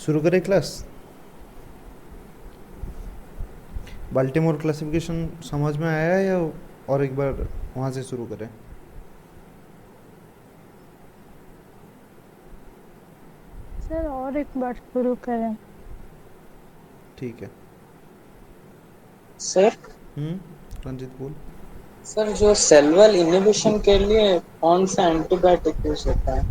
शुरू करें class. Baltimore classification समझ में आया है या और एक बार वहाँ से शुरू करें? सर और एक बार शुरू करें। ठीक है। सर रंजित बोल। सर जो सेलुलर इनहिबिशन के लिए कौन सा एंटीबायोटिक यूज होता है?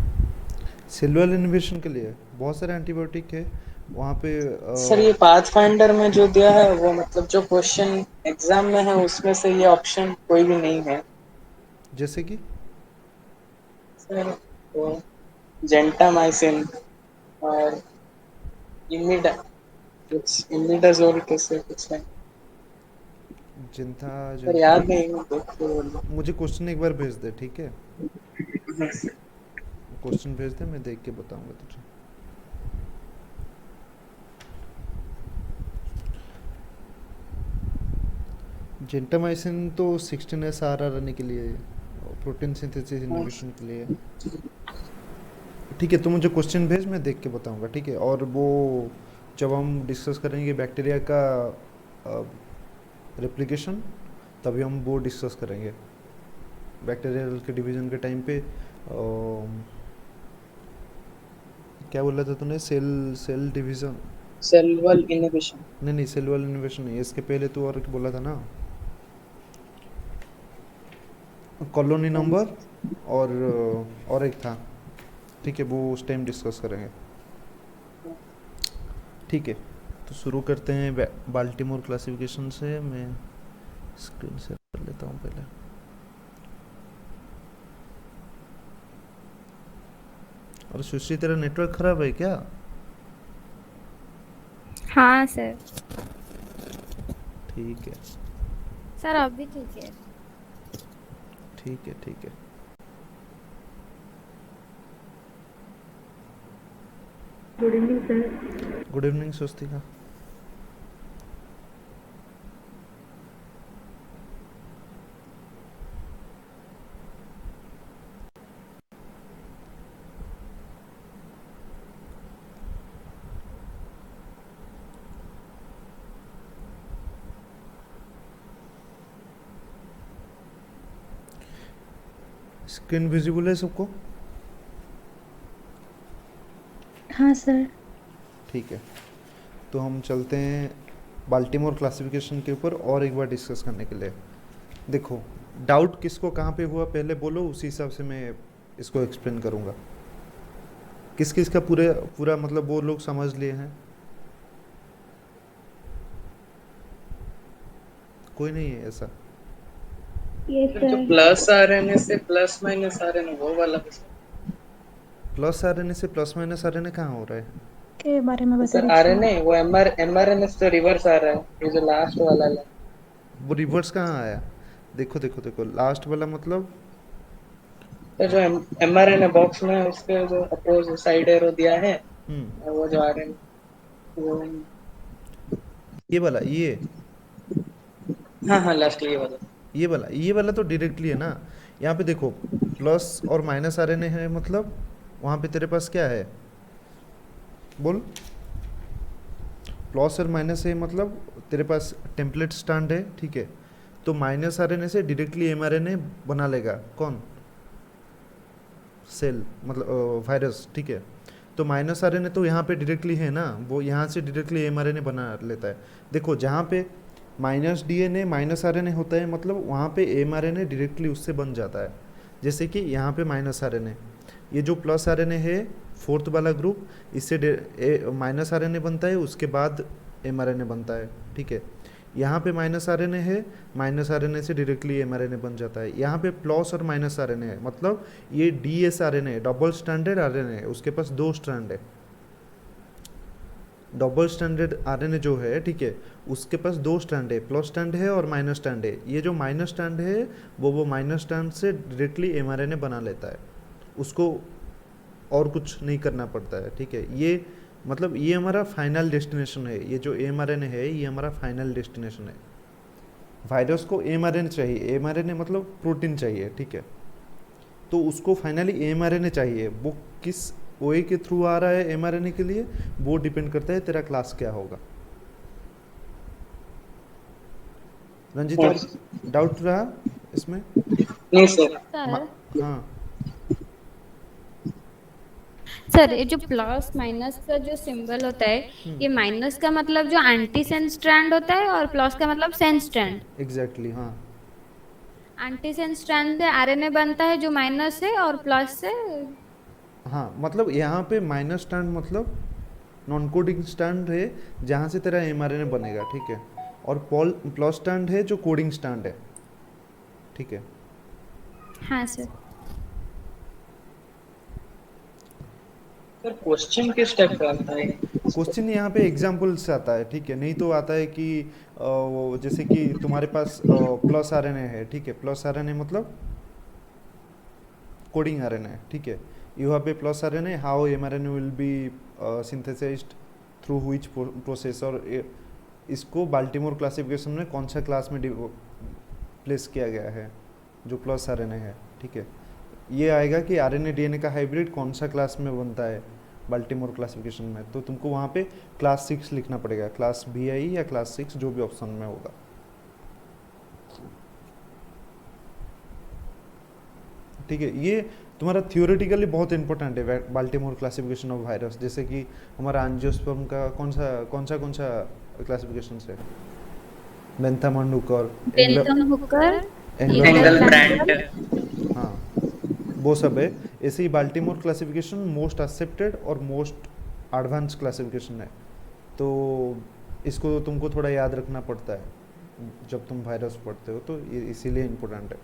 सेलुलर इन्हिबिशन के लिए बहुत सारे एंटीबायोटिक है वहाँ पे। सर ये पाथफाइंडर में जो दिया है वो मतलब जो क्वेश्चन एग्जाम में है उसमें से ये ऑप्शन कोई भी नहीं है। जैसे कि सर वो जेंटामाइसिन और इमिडा कुछ इमिडाजोल कैसे कुछ है। जिंथा सर जिंता याद नहीं मैं देख के बोलूं। मुझे क्वेश्चन एक बार भेज दे, ठीक है? क्वेश्चन भेज दे, मैं देख के बताऊंगा तुझे। जेंटामाइसिन तो 16S आने के लिए, प्रोटीन सिंथेसिस इनहिबिशन के लिए। ठीक है, तो मुझे क्वेश्चन भेज, मैं देख के बताऊंगा, ठीक है? और वो जब हम डिस्कस करेंगे बैक्टीरिया का रेप्लिकेशन, तभी हम वो डिस्कस करेंगे बैक्टीरियल के डिवीजन के टाइम पे। क्या बोला था तूने? Cell cell division? Cellular inhibition. नहीं नहीं, सेल वाल इन्वेशन नहीं, इसके पहले तो और बोला था ना, कॉलोनी नंबर और एक था, ठीक है? वो उस टाइम डिस्कस करेंगे, ठीक है? तो शुरू करते हैं बाल्टीमोर क्लासिफिकेशन से। मैं स्क्रीन शेयर कर लेता हूँ पहले। और सुश्री, तेरा नेटवर्क खराब है क्या? हाँ सर। ठीक है सर अब भी ठीक है। ठीक है ठीक है। Good evening sir. Good evening Swastika. Screen visible है सबको? हाँ सर। ठीक है, तो हम चलते हैं बाल्टीमोर क्लासिफिकेशन के ऊपर और एक बार डिस्कस करने के लिए। देखो, डाउट किसको कहाँ पे हुआ पहले बोलो, उसी हिसाब से मैं इसको एक्सप्लेन करूँगा। किस किस का पूरा पूरा मतलब वो लोग समझ लिए हैं? कोई नहीं है ऐसा? यस सर जो सर। प्लस आरएनए से प्लस माइनस आरएनए वो वाला प्लस आरएनए से प्लस माइनस आरएनए कहाँ हो रहा है? के बारे में बता सर दीजिए। आरएनए वो एमआरएनए से रिवर्स आ रहा है ये जो लास्ट वाला है। वो रिवर्स कहाँ आया? देखो देखो देखो, लास्ट वाला मतलब तो जो एमआरएनए बॉक्स में उसके जो अपोज साइड एरो दिया है वो जो आरएनए वो ये वाला, ये हाँ हाँ लास्ट ये वाला तो डायरेक्टली है ना। यहाँ पे देखो, प्लस और माइनस आरएनए है, मतलब वहाँ पे तेरे पास क्या है? बोल। प्लस और माइनस है मतलब तेरे पास टेम्पलेट स्टैंड है, ठीक है? तो माइनस आरएनए से डायरेक्टली एमआरएनए बना लेगा कौन? सेल, मतलब वायरस, ठीक है? तो माइनस आरएनए तो यहाँ पे डायरेक्टली है ना, वो यहाँ से डायरेक्टली एमआरएनए बना लेता है। देखो, जहाँ पे माइनस डीएनए माइनस आरएनए होता है, मतलब वहाँ पे एमआरएनए डायरेक्टली उससे बन जाता है। जैसे कि यहाँ पे माइनस आरएनए, ये जो प्लस आरएनए है फोर्थ वाला ग्रुप, इससे माइनस आरएनए बनता है, उसके बाद एमआरएनए बनता है, ठीक है? यहाँ पे माइनस आरएनए है, माइनस आरएनए से डायरेक्टली एमआरएनए बन जाता है। यहाँ पे प्लस और माइनस आरएनए है, मतलब ये DS RNA, double standard RNA है, उसके पास दो स्ट्रैंड है। डबल स्टैंडर्ड आरएनए जो है, ठीक है, उसके पास दो स्टैंड है, प्लस स्टैंड है और माइनस स्टैंड है। ये जो माइनस स्टैंड है वो माइनस स्टैंड से डायरेक्टली एमआरएनए बना लेता है, उसको और कुछ नहीं करना पड़ता है, ठीक है? ये मतलब ये हमारा फाइनल डेस्टिनेशन है, ये जो एमआरएनए है ये हमारा फाइनल डेस्टिनेशन है। वायरस को एमआरएनए चाहिए, एमआरएनए मतलब प्रोटीन चाहिए, ठीक है? तो उसको फाइनली एमआरएनए चाहिए, वो किस ओए के थ्रू आ रहा है एमआरएनए के लिए, वो डिपेंड करता है तेरा क्लास क्या होगा। रंजिता, डाउट रहा इसमें? नहीं सर। सर हाँ सर ये जो प्लस माइनस का जो सिंबल होता है, ये माइनस का मतलब जो एंटी सेंस स्ट्रैंड होता है और प्लस का मतलब सेंस स्ट्रैंड। एग्जैक्टली हाँ एंटी सेंस स्ट्रैंड से आरएनए बनता है जो माइनस है, और प्लस से हाँ, मतलब यहाँ पे माइनस स्टैंड मतलब नॉन कोडिंग स्टैंड है जहाँ से तेरा एमआरएनए बनेगा, ठीक है। और प्लस स्टैंड है जो कोडिंग स्टैंड है, ठीक है। हाँ सर। सर क्वेश्चन किस टाइप का आता है? क्वेश्चन यहाँ पे एग्जाम्पल से आता है, ठीक है। नहीं तो आता है कि वो जैसे कि तुम्हारे पास प्लस आरएनए है, ठीक है। प्लस आरएनए मतलब कोडिंग आरएनए, ठीक है। You have a plus RNA, how mRNA will be synthesized through which process, और इसको बाल्टीमोर क्लासिफिकेशन में कौन सा क्लास में प्लेस किया गया है जो प्लस आरएनए है, ठीक है। ये आएगा कि आरएनए डीएनए का हाइब्रिड कौन सा क्लास में बनता है बाल्टीमोर क्लासिफिकेशन में, तो तुमको वहाँ पे क्लास 6 लिखना पड़ेगा, क्लास BI या क्लास 6 जो भी ऑप्शन में होगा, ठीक है। ये तुम्हारा थियोरेटिकली बहुत इंपॉर्टेंट है बाल्टीमोर क्लासिफिकेशन ऑफ वायरस। जैसे कि हमारा एंजियोस्पर्म का कौन सा क्लासिफिकेशन है, बेंथाम हुकर, बेंथम हुकर, एंगलब्रांट। हाँ वो सब है। ऐसे ही बाल्टीमोर क्लासिफिकेशन मोस्ट एक्सेप्टेड और मोस्ट एडवांस क्लासिफिकेशन है, तो इसको तुमको थोड़ा याद रखना पड़ता है जब तुम वायरस पढ़ते हो, तो ये इसीलिए इम्पोर्टेंट है,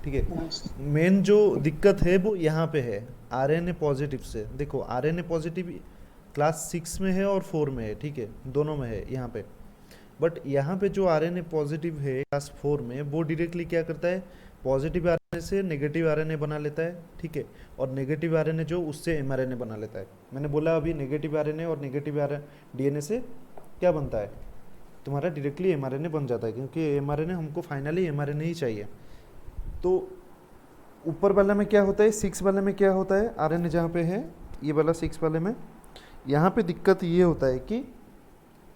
ठीक है। मेन जो दिक्कत है वो यहाँ पे है आरएनए पॉजिटिव से। देखो आरएनए पॉजिटिव क्लास 6 में है और 4 में है, ठीक है, दोनों में है यहाँ पे। बट यहाँ पे जो आरएनए पॉजिटिव है क्लास 4 में, वो डायरेक्टली क्या करता है, पॉजिटिव आरएनए से नेगेटिव आरएनए बना लेता है, ठीक है। और नेगेटिव आरएनए जो उससे एमआरएनए बना लेता है। मैंने बोला अभी नेगेटिव आरएनए और नेगेटिव डीएनए से क्या बनता है, तुम्हारा डायरेक्टली एमआरएनए बन जाता है, क्योंकि एमआरएनए हमको फाइनली एमआरएनए ही चाहिए। तो ऊपर वाला में क्या होता है, 6 वाले में क्या होता है, आरएनए जहाँ पे है ये वाला 6 वाले में, यहाँ पे दिक्कत ये होता है कि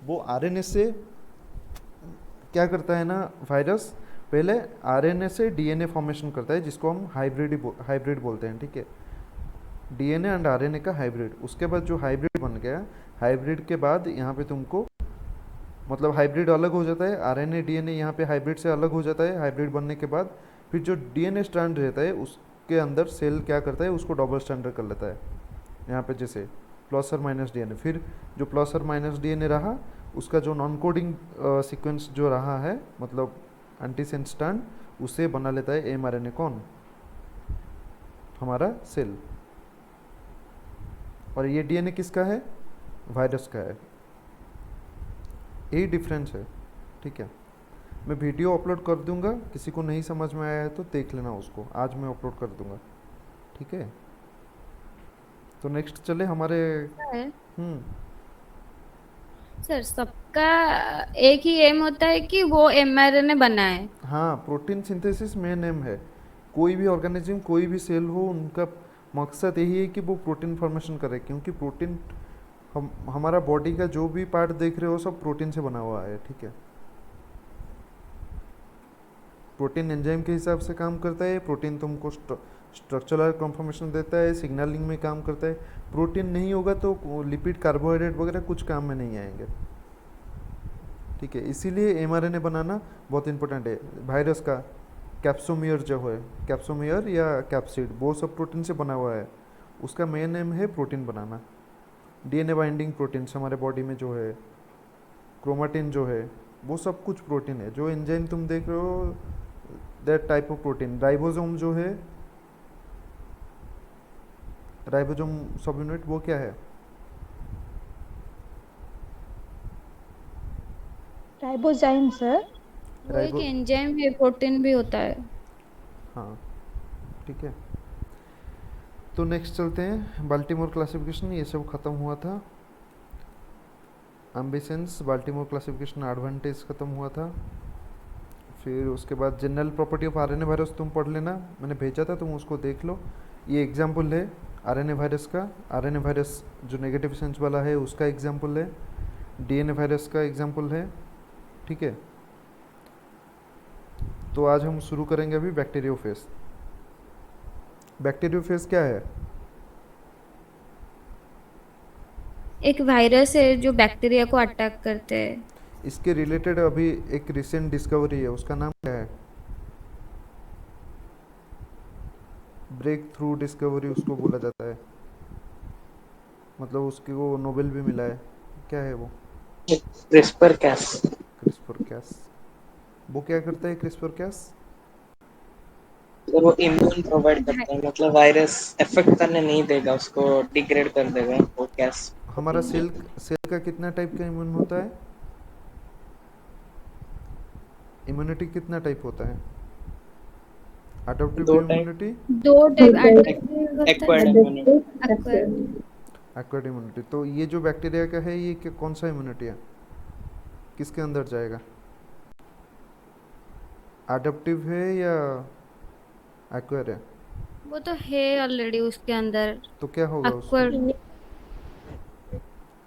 वो आरएनए से क्या करता है ना, वायरस पहले आरएनए से डीएनए फॉर्मेशन करता है, जिसको हम हाइब्रिड बोलते हैं, ठीक है। डीएनए एंड आरएनए का हाइब्रिड। उसके बाद जो हाइब्रिड बन गया, हाइब्रिड के बाद यहाँ पे तुमको मतलब हाइब्रिड अलग हो जाता है, आरएनए डीएनए यहाँ पे हाइब्रिड से अलग हो जाता है। हाइब्रिड बनने के बाद फिर जो डीएनए स्ट्रैंड रहता है उसके अंदर सेल क्या करता है, उसको डबल स्टैंडर्ड कर लेता है। यहाँ पे जैसे प्लस और माइनस डीएनए, फिर जो प्लस और माइनस डीएनए रहा उसका जो नॉन कोडिंग सीक्वेंस जो रहा है, मतलब एंटीसेंस स्ट्रैंड, उसे बना लेता है एमआरएनए। कौन, हमारा सेल। और ये डीएनए किसका है, वायरस का है। यही डिफरेंस है, ठीक है। मैं वीडियो अपलोड कर दूंगा, किसी को नहीं समझ में आया है तो देख लेना उसको, आज मैं अपलोड कर दूंगा, ठीक है। तो नेक्स्ट चले हमारे सर सबका एक ही एम होता है कि वो एमआरएनए बनाए। हाँ, प्रोटीन सिंथेसिस मेन एम है। कोई भी ऑर्गेनिज्म, कोई भी सेल हो, उनका मकसद यही है कि वो प्रोटीन फॉर्मेशन करे, क्योंकि प्रोटीन हमारा बॉडी का जो भी पार्ट देख रहे हो सब प्रोटीन से बना हुआ है, ठीक है। प्रोटीन एंजाइम के हिसाब से काम करता है। प्रोटीन तुमको स्ट्रक्चरल कन्फर्मेशन देता है, सिग्नलिंग में काम करता है। प्रोटीन नहीं होगा तो लिपिड, कार्बोहाइड्रेट वगैरह कुछ काम में नहीं आएंगे, ठीक है। इसीलिए एमआरएनए बनाना बहुत इंपॉर्टेंट है। वायरस का कैप्सोमियर जो है, कैप्सोमियर या कैप्सिड, वो सब प्रोटीन से बना हुआ है। उसका मेन एम है प्रोटीन बनाना। डीएनए बाइंडिंग प्रोटीन्स हमारे बॉडी में जो है, क्रोमाटिन जो है, वो सब कुछ प्रोटीन है। जो एंजाइम तुम देख रहे हो, that type of protein. Ribosome जो है, राइबोसोम सब यूनिट, वो क्या है, राइबोजाइम सर। वो एक एंजाइम है, प्रोटीन भी होता है। हाँ, ठीक है। तो नेक्स्ट चलते हैं, बाल्टीमोर क्लासिफिकेशन, ये सब खत्म हुआ था। एम्बिसेंस, बाल्टीमोर क्लासिफिकेशन, एडवांटेज खत्म हुआ था। फिर उसके बाद general property of RNA virus तुम पढ़ लेना, मैंने भेजा था, तुम उसको देख लो। ये एग्जाम्पल है आरएनए वायरस का। आरएनए वायरस जो नेगेटिव सेंस वाला है उसका एग्जाम्पल है, डीएनए वायरस का एग्जाम्पल है, ठीक है। तो आज हम शुरू करेंगे अभी बैक्टीरियोफेज। बैक्टीरियोफेज क्या है? एक वायरस है जो बैक्टीरिया को अटैक करते हैं। इसके रिलेटेड अभी एक रिसेंट डिस्कवरी है, उसका नाम क्या है? ब्रेक थ्रू डिस्कवरी उसको बोला जाता है, मतलब उसके को नोबेल भी मिला है। क्या है वो? CRISPR Cas. CRISPR Cas. वो क्या करता है क्रिस्पर कैस? तो वो इम्यून प्रोवाइड करता है, मतलब वायरस इफेक्ट करने नहीं देगा, उसको डिग्रेड कर देगा वो कैस। हमारा सेल सेल का कितना टाइप का इम्यून होता है? इम्यूनिटी कितना टाइप होता है? अडॉप्टिव दो टाइप। इम्यूनिटी, दो type acquired immunity. Acquired immunity. तो ये जो बैक्टीरिया का है ये कौन सा इम्यूनिटी है, किसके अंदर जाएगा? अडॉप्टिव है या एक्वायर है? वो तो है ऑलरेडी उसके अंदर। तो क्या होगा उसको? Awkward।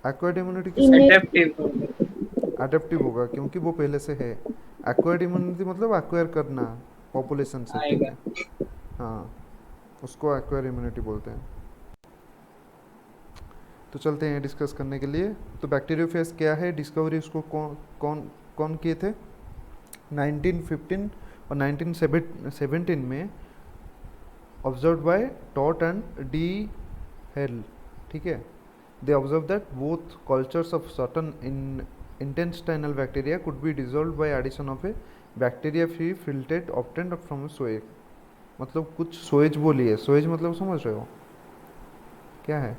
एक्वायर्ड इम्यूनिटी किसका? एडेप्टिव। अडेप्टिव होगा क्योंकि वो पहले से है। एक्वायर्ड इम्यूनिटी मतलब एक्वायर करना पॉपुलेशन से, ठीक है। हाँ, उसको एक्वायर इम्यूनिटी बोलते हैं। तो चलते हैं डिस्कस करने के लिए। तो बैक्टीरियोफेज क्या है, डिस्कवरी उसको कौन कौन कौन किए थे? 1915 और 1917 में observe by taught and D hello, ठीक है। They observed that both cultures of certain intestinal bacteria could be dissolved by addition of a bacteria-free filtrate obtained from a sewage। मतलब कुछ सोएज बोली है, सोएज मतलब समझ रहे हो क्या है?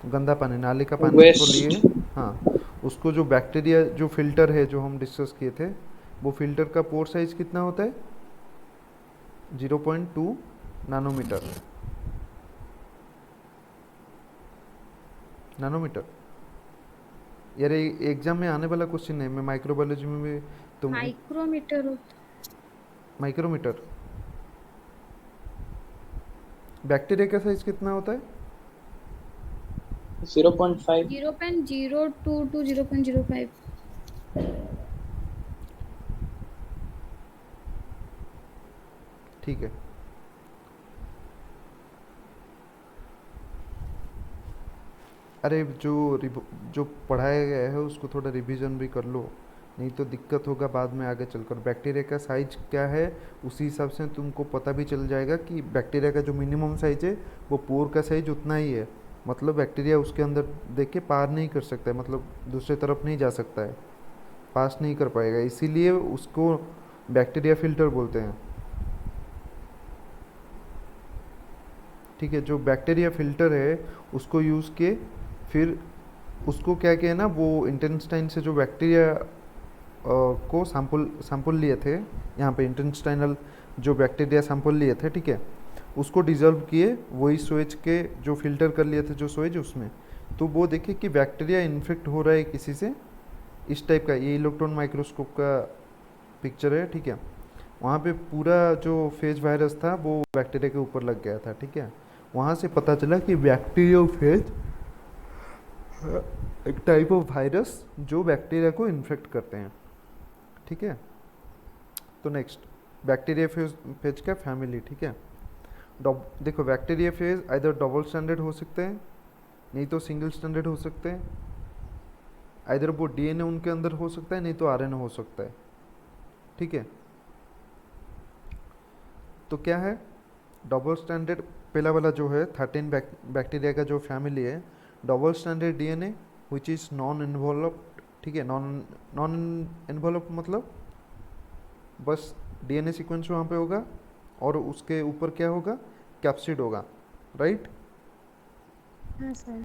गंदा पानी, नाली का पानी को लिए, हाँ, उसको जो बैक्टीरिया जो फिल्टर है जो हम डिस्कस किए थे, वो फिल्टर का पोर साइज कितना होता है? 0.2 नैनोमीटर। नैनोमीटर यार एग्जाम में आने वाला क्वेश्चन है। मैं माइक्रोबायोलॉजी में भी तुम माइक्रोमीटर माइक्रोमीटर। बैक्टीरिया का साइज कितना होता है? 0.5। 0.02 to 0.05। ठीक है। अरे जो पढ़ाया गया है उसको थोड़ा रिवीजन भी कर लो, नहीं तो दिक्कत होगा बाद में आगे चलकर। बैक्टीरिया का साइज क्या है उसी हिसाब से तुमको पता भी चल जाएगा कि बैक्टीरिया का जो मिनिमम साइज है वो पोर का साइज उतना ही है। मतलब बैक्टीरिया उसके अंदर देख के पार नहीं कर सकता है, मतलब दूसरे तरफ नहीं जा सकता है, पास नहीं कर पाएगा, इसीलिए उसको बैक्टीरिया फिल्टर बोलते हैं, ठीक है। जो बैक्टीरिया फिल्टर है उसको यूज़ के फिर उसको क्या किया ना, वो इंटेस्टाइन से जो बैक्टीरिया को सैंपल लिए थे, यहाँ पे इंटेस्टाइनल जो बैक्टीरिया सैंपल लिए थे, ठीक है, उसको डिजॉल्व किए वही सोएज के जो फिल्टर कर लिए थे जो सोएज उसमें। तो वो देखे कि बैक्टीरिया इन्फेक्ट हो रहा है किसी से, इस टाइप का। ये इलेक्ट्रॉन माइक्रोस्कोप का पिक्चर है, ठीक है। वहाँ पे पूरा जो फेज वायरस था वो बैक्टीरिया के ऊपर लग गया था, ठीक है। वहाँ से पता चला कि बैक्टीरियोफेज एक टाइप ऑफ वायरस जो बैक्टीरिया को इन्फेक्ट करते हैं, ठीक है। तो नेक्स्ट बैक्टीरियोफेज का फैमिली, ठीक है। देखो बैक्टीरियोफेज आइदर डबल स्टैंडर्ड हो सकते हैं, नहीं तो सिंगल स्टैंडर्ड हो सकते हैं। आइदर वो डीएनए उनके अंदर हो सकता है, नहीं तो आरएनए हो सकता है, ठीक है। तो क्या है डबल स्टैंडर्ड? पहला वाला जो है 13 बैक्टीरिया का जो फैमिली है, double standard DNA which is non involved, ठीक है। नॉन इन्वॉल्व मतलब बस डीएनए सीक्वेंस वहाँ पे होगा और उसके ऊपर क्या होगा, कैप्सिड होगा, राइट। हाँ सर।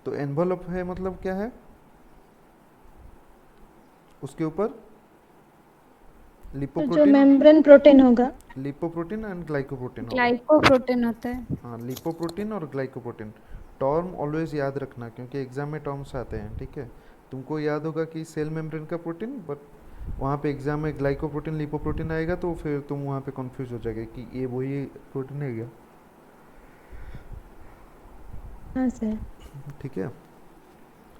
तो एनवलप है मतलब क्या है, उसके ऊपर जो लिपोप्रोटीन, मेम्ब्रेन प्रोटीन होगा। लिपोप्रोटीन एंड ग्लाइकोप्रोटीन होगा। ग्लाइकोप्रोटीन होता है। हाँ, लिपोप्रोटीन और ग्लाइकोप्रोटीन। टर्म ऑलवेज याद रखना क्योंकि एग्जाम में टर्म्स आते हैं, ठीक है। तुमको याद होगा कि सेल मेम्ब्रेन का प्रोटीन, बट वहाँ पे एग्जाम में ग्लाइकोप्रोटीन लिपोप्रोटीन आएगा तो फिर तुम वहाँ पे कंफ्यूज हो जाएगा कि ये वही प्रोटीन है क्या। हाँ सर। ठीक है।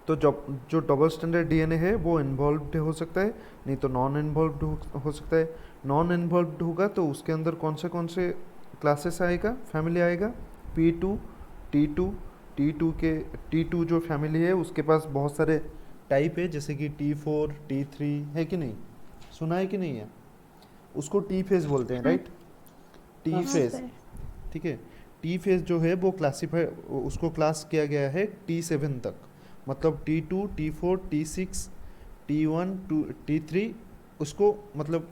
तो जब जो डबल स्टैंडर्ड डीएनए है वो इन्वॉल्व्ड हो सकता है, नहीं तो नॉन इन्वॉल्व्ड हो सकता है। नॉन इन्वॉल्व्ड होगा तो उसके अंदर कौन से क्लासेस आएगा, फैमिली आएगा, P2 T2। T2 जो फैमिली है उसके पास बहुत सारे टाइप है, जैसे कि T4 T3 है कि नहीं, सुना है कि नहीं है, उसको टी फेज बोलते हैं, राइट। टी हाँ फेज, सर। ठीक है। टी फेज जो है वो क्लासीफाई, उसको क्लास किया गया है T7 तक, मतलब T2 T4 T6 T1 T3। उसको मतलब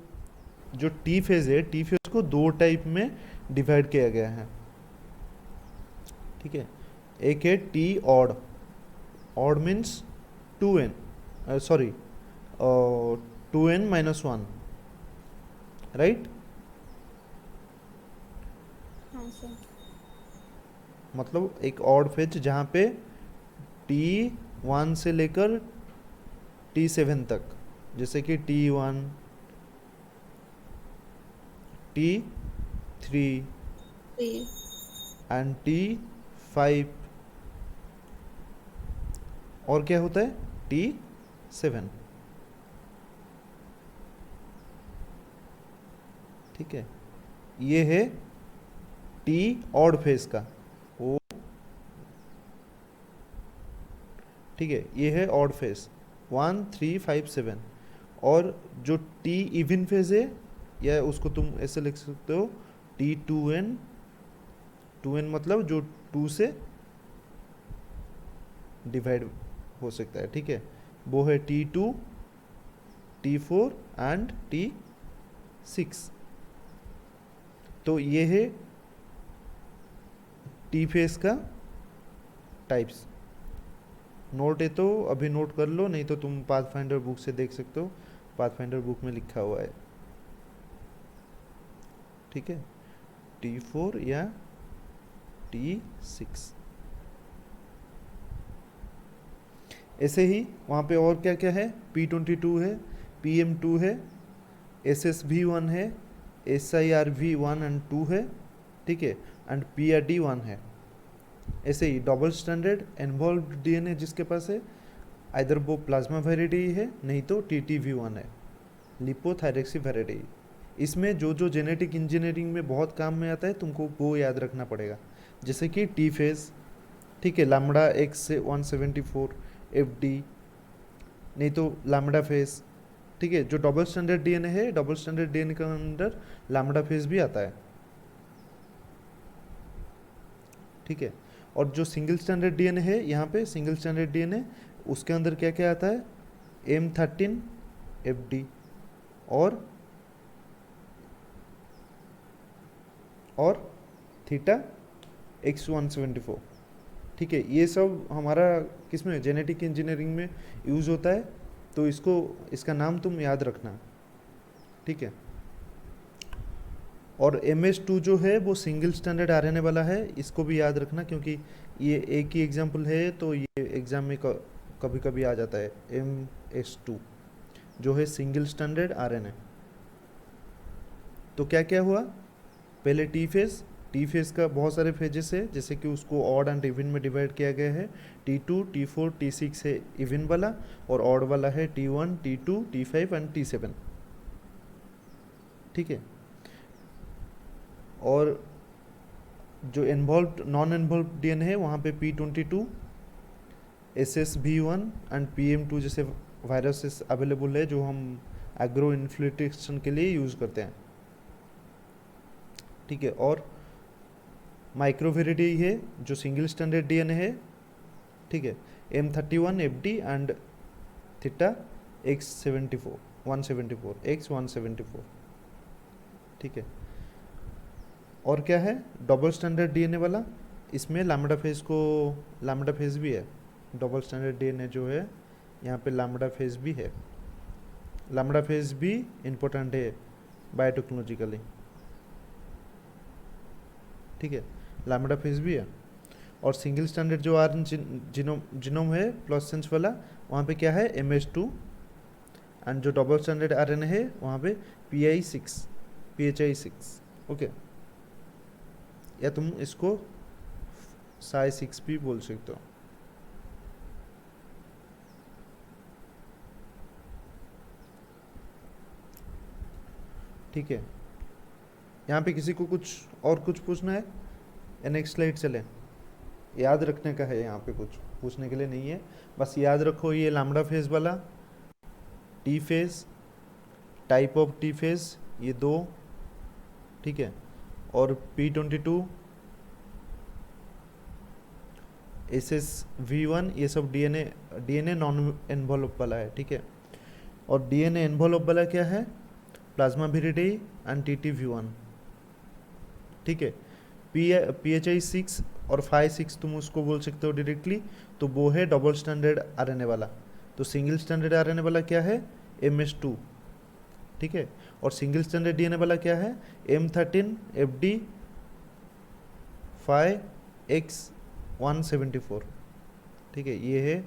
जो टी फेज है, टी फेज को दो टाइप में डिवाइड किया गया है, ठीक है। एक है T odd, odd means 2n, sorry 2n-1, right. हाँ सर। मतलब एक ऑड फेज जहाँ पे T1 से लेकर T7 तक, जैसे कि T1 T3 एंड T5, और क्या होता है T7, ठीक है। ये है टी ऑड फेज का, ओ ठीक है, ये है ऑड फेज 1 3 5 7। और जो टी इवन फेज है, या उसको तुम ऐसे लिख सकते हो T2n, 2n मतलब जो 2 से डिवाइड हो सकता है, ठीक है, वो है T2 T4 एंड T6। तो ये है टी फेस का टाइप्स। नोट है तो अभी नोट कर लो, नहीं तो तुम पाथफाइंडर बुक से देख सकते हो, पाथफाइंडर बुक में लिखा हुआ है, ठीक है। T4 या T6। ऐसे ही वहाँ पे और क्या क्या है, P22 है, PM2 है, SSV1 है, SIRV1 एंड 2 है, ठीक है, एंड PRD1 है। ऐसे ही डबल स्टैंडर्ड इन्वॉल्व्ड डीएनए जिसके पास है, आइदर वो प्लाज्मा वेराइटी है, नहीं तो TTV1 है, लिपोथायरेक्सी वेराइटी। इसमें जो जो जेनेटिक इंजीनियरिंग में बहुत काम में आता है तुमको वो याद रखना पड़ेगा, जैसे कि टी फेज, ठीक है, लैम्बडा X से 174 FD, नहीं तो लैम्बडा फेज, ठीक है। जो डबल स्टैंडर्ड डीएनए है, डबल स्टैंडर्ड डीएनए के अंदर लैम्बडा फेज भी आता है, ठीक है। और जो सिंगल स्टैंडर्ड डीएनए है, यहाँ पे सिंगल स्टैंडर्ड डीएनए, उसके अंदर क्या क्या आता है, M13 FD और थीटा X174, ठीक है। ये सब हमारा किसमें, जेनेटिक इंजीनियरिंग में यूज़ होता है, तो इसका नाम तुम याद रखना, ठीक है। और MS2 जो है वो सिंगल स्टैंडर्ड आरएनए वाला है, इसको भी याद रखना, क्योंकि ये एक ही एग्जाम्पल है, तो ये एग्ज़ाम में कभी कभी आ जाता है। MS2 जो है सिंगल स्टैंडर्ड आरएनए। तो क्या क्या हुआ, पहले टी फेज का बहुत सारे फेजेस है, जैसे कि उसको ऑड एंड इवन में डिवाइड किया गया है। T2 T4 T6 है इवन वाला, और ऑड वाला है T1 T2 T5 and T7, ठीक है। और जो इन्वॉल्व्ड नॉन इन्वॉल्व्ड डीएनए है, वहाँ पे P22 SSV1 एंड PM2 जैसे वायरसेस अवेलेबल है, जो हम एग्रो इन्फ्लिट्रेशन के लिए यूज़ करते हैं, ठीक है। और माइक्रोवेरिडी है जो सिंगल स्टैंडर्ड डीएनए है, ठीक है, M31 FD and theta X174, ठीक है। और क्या है, डबल स्टैंडर्ड डीएनए वाला, इसमें लैम्बडा फेज भी है। डबल स्टैंडर्ड डीएनए जो है, यहाँ पे लैम्बडा फेज भी है। लैम्बडा फेज भी इम्पोर्टेंट है बायोटेक्नोलॉजिकली, ठीक है, लैम्बडा फेज भी है। और सिंगल स्टैंडर्ड जो जिनोम है प्लस सेंस वाला, वहाँ पे क्या है, MS2 एंड जो डबल स्टैंडर्ड आरएनए है वहाँ पे PHI6 ओके, या तुम इसको Psi6 भी बोल सकते हो। ठीक है, यहाँ पे किसी को कुछ और कुछ पूछना है या नेक्स्ट स्लाइड चले? याद रखने का है, यहाँ पे कुछ पूछने के लिए नहीं है, बस याद रखो ये लैम्बडा फेज वाला, T phase, type of T phase, ये दो, ठीक है, और P22 SSV1 ये सब डीएनए नॉन एनवलप वाला है, ठीक है। और डीएनए एनवलप वाला क्या है? प्लाज्मा विरिडी एंड TTV1, ठीक है। PHI6 और Phi6 तुम उसको बोल सकते हो डायरेक्टली, तो वो है डबल स्टैंडर्ड आरएनए वाला। तो सिंगल स्टैंडर्ड आरएनए वाला क्या है? MS2, ठीक है। और सिंगल स्टैंडर्ड डीएनए वाला क्या है? M13 FD Phi X174, ठीक है। ये है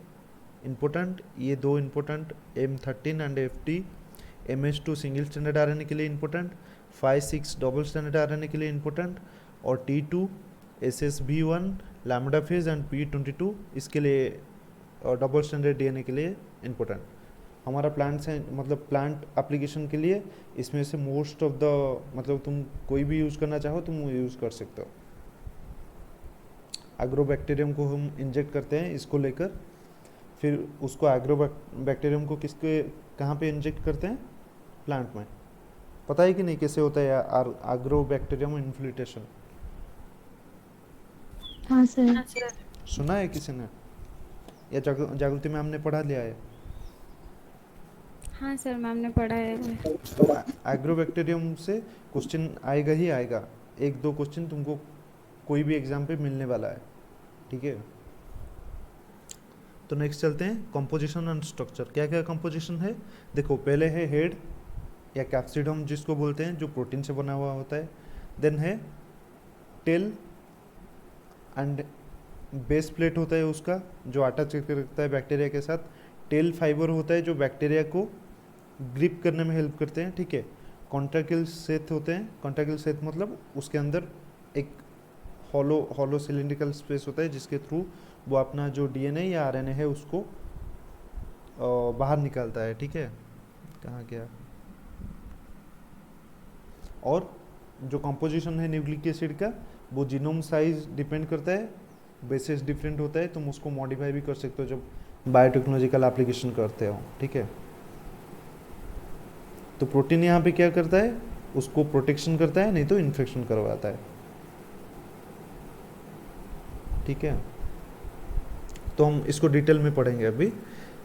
इम्पोर्टेंट, ये दो important, M13 and FD। MS2 single standard RNA के लिए important, Phi6 double standard RNA के लिए इम्पोर्टेंट, और T2 SSB1 lambda phase and P22 इसके लिए डबल स्टैंडर्ड डीएनए के लिए इम्पोर्टेंट। हमारा प्लांट से मतलब प्लांट एप्लीकेशन के लिए इसमें से मोस्ट ऑफ द मतलब तुम कोई भी यूज़ करना चाहो तुम यूज़ कर सकते हो। एग्रोबैक्टीरियम को हम इंजेक्ट करते हैं इसको लेकर, फिर उसको एग्रोबैक्टीरियम को किसके कहाँ पे इंजेक्ट करते हैं? प्लांट में। पता है कि नहीं कैसे होता है एग्रोबैक्टीरियम इन्फ्लिटेशन? हाँ सर। सुना है किसी ने, या जागृति मैम ने पढ़ा लिया है? हाँ सर, मैम ने पढ़ा है। तो एग्रोबैक्टीरियम से क्वेश्चन आएगा ही आएगा, एक दो क्वेश्चन तुमको कोई भी एग्जाम पे मिलने वाला है, ठीक है। तो नेक्स्ट चलते हैं, कंपोजिशन एंड स्ट्रक्चर। क्या क्या कंपोजिशन है? देखो, पहले है हेड या कैप्सिड हम जिसको बोलते हैं, जो प्रोटीन से बना हुआ होता है। देन है टेल एंड बेस प्लेट होता है उसका, जो अटैच करके रखता है बैक्टीरिया के साथ। टेल फाइबर होता है जो बैक्टीरिया को ग्रिप करने में हेल्प करते हैं, ठीक है। कॉन्ट्रैक्टिल सेथ होते हैं, कॉन्ट्रैक्टिल सेथ मतलब उसके अंदर एक हॉलो सिलिंड्रिकल स्पेस होता है जिसके थ्रू वो अपना जो डीएनए या आरएनए है उसको बाहर निकालता है, ठीक है। कहाँ गया? और जो कंपोजिशन है न्यूक्लिक एसिड का, वो जीनोम साइज डिपेंड करता है, बेसिस डिफरेंट होता है, तुम उसको मॉडिफाई भी कर सकते हो जब बायोटेक्नोलॉजिकल एप्लीकेशन करते हो, ठीक है। तो प्रोटीन यहाँ पे क्या करता है? उसको प्रोटेक्शन करता है, नहीं तो इन्फेक्शन करवाता है, ठीक है। तो हम इसको डिटेल में पढ़ेंगे अभी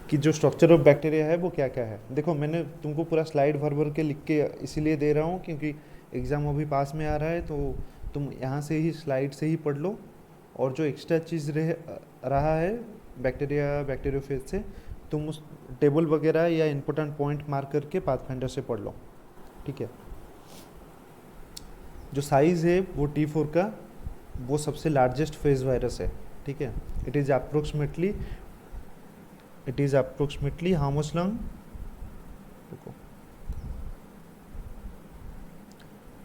कि जो स्ट्रक्चर ऑफ बैक्टीरिया है वो क्या क्या है। देखो, मैंने तुमको पूरा स्लाइड भर भर के लिख के इसीलिए दे रहा हूँ क्योंकि एग्ज़ाम अभी पास में आ रहा है, तो तुम यहाँ से ही स्लाइड से ही पढ़ लो, और जो एक्स्ट्रा चीज़ रहा है बैक्टीरियोफेज से, तुम उस टेबल वगैरह या इंपॉर्टेंट पॉइंट मार्क करके पाथफाइंडर से पढ़ लो, ठीक है। जो साइज़ है वो T4 का, वो सबसे लार्जेस्ट फेज वायरस है, ठीक है। It is approximately how much long?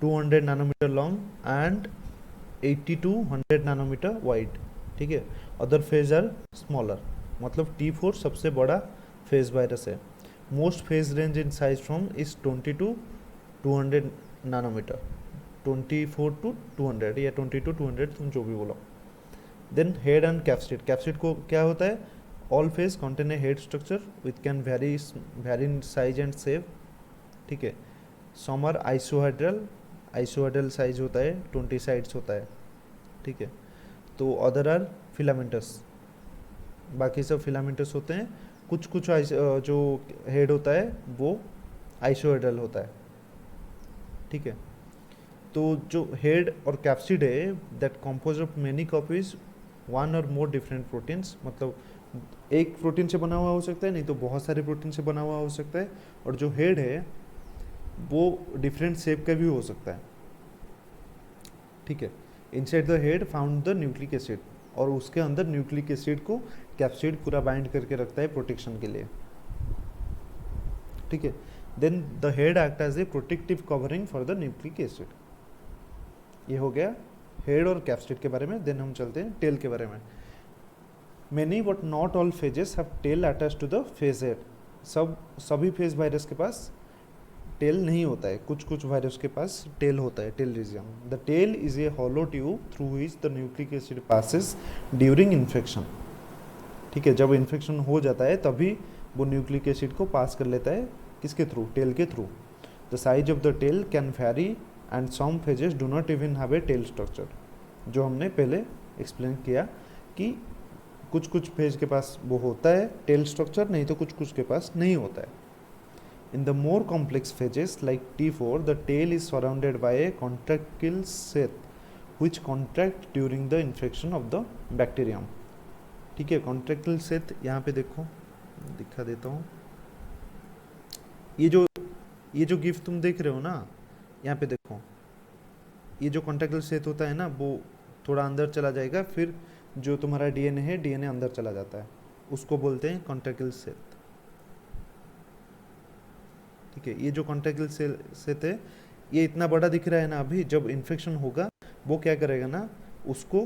200 nanometer long and 80 to 100 nanometer wide, ठीक है। अदर फेज आर स्मॉलर, मतलब T4 सबसे बड़ा फेज वायरस है। Most phage range in size from is 20 to 200 nanometer, 24 to 200 या 20 to 200, तुम जो भी बोलो। Then head and capsid. Capsid को क्या होता है? All phage contain a head structure which can vary in size and shape, ठीक है। सम आर आइसोहेड्रल साइज होता है, 20 साइड्स होता है, ठीक है। तो अदर आर फिलामेंटस, बाकी सब फिलामेंटस होते हैं। कुछ जो हेड होता है वो आइसोहेड्रल होता है, ठीक है। तो जो हेड और कैप्सिड है that compose of many copies one और मोर डिफरेंट प्रोटीन्स, मतलब एक प्रोटीन से बना हुआ हो सकता है, नहीं तो बहुत सारे प्रोटीन से बना हुआ हो सकता है। और जो हेड है वो डिफरेंट शेप का भी हो सकता है, ठीक है। Inside the head found the nucleic acid, और उसके अंदर न्यूक्लिक एसिड को कैप्सिड पूरा बाइंड करके रखता है प्रोटेक्शन के लिए, ठीक है। Then the head act as a protective covering for the nucleic acid. ये हो गया हेड और कैप्सिड के बारे में। देन हम चलते हैं टेल के बारे में। Many but not all phages have tail attach to the phage head. सभी फेज वायरस के पास टेल नहीं होता है, कुछ कुछ वायरस के पास टेल होता है, tail region. The tail is a hollow tube through which the nucleic acid passes during infection. ठीक है, जब इन्फेक्शन हो जाता है तभी वो न्यूक्लिक एसिड को पास कर लेता है, किसके थ्रू? टेल के through. The size of the tail can vary and some phages do not even have a tail structure. जो हमने पहले एक्सप्लेन किया कि कुछ कुछ फेज के पास वो होता है टेल स्ट्रक्चर, नहीं तो कुछ कुछ के पास नहीं होता है। In the more complex phases like T4, the tail is surrounded by a contractile sheath which contract during the infection of the bacterium। ठीक है, contractile sheath यहाँ पे देखो, दिखा देता हूँ। ये जो गिफ्ट तुम देख रहे हो ना, यहाँ पे देखो, ये जो contractile sheath होता है ना, वो थोड़ा अंदर चला जाएगा, फिर जो तुम्हारा डीएनए है, डीएनए अंदर चला जाता है, उसको बोलते हैं contractile sheath। ठीक है, ये जो कॉन्ट्रैक्टाइल शेथ है, ये इतना बड़ा दिख रहा है ना, अभी जब इन्फेक्शन होगा वो क्या करेगा ना, उसको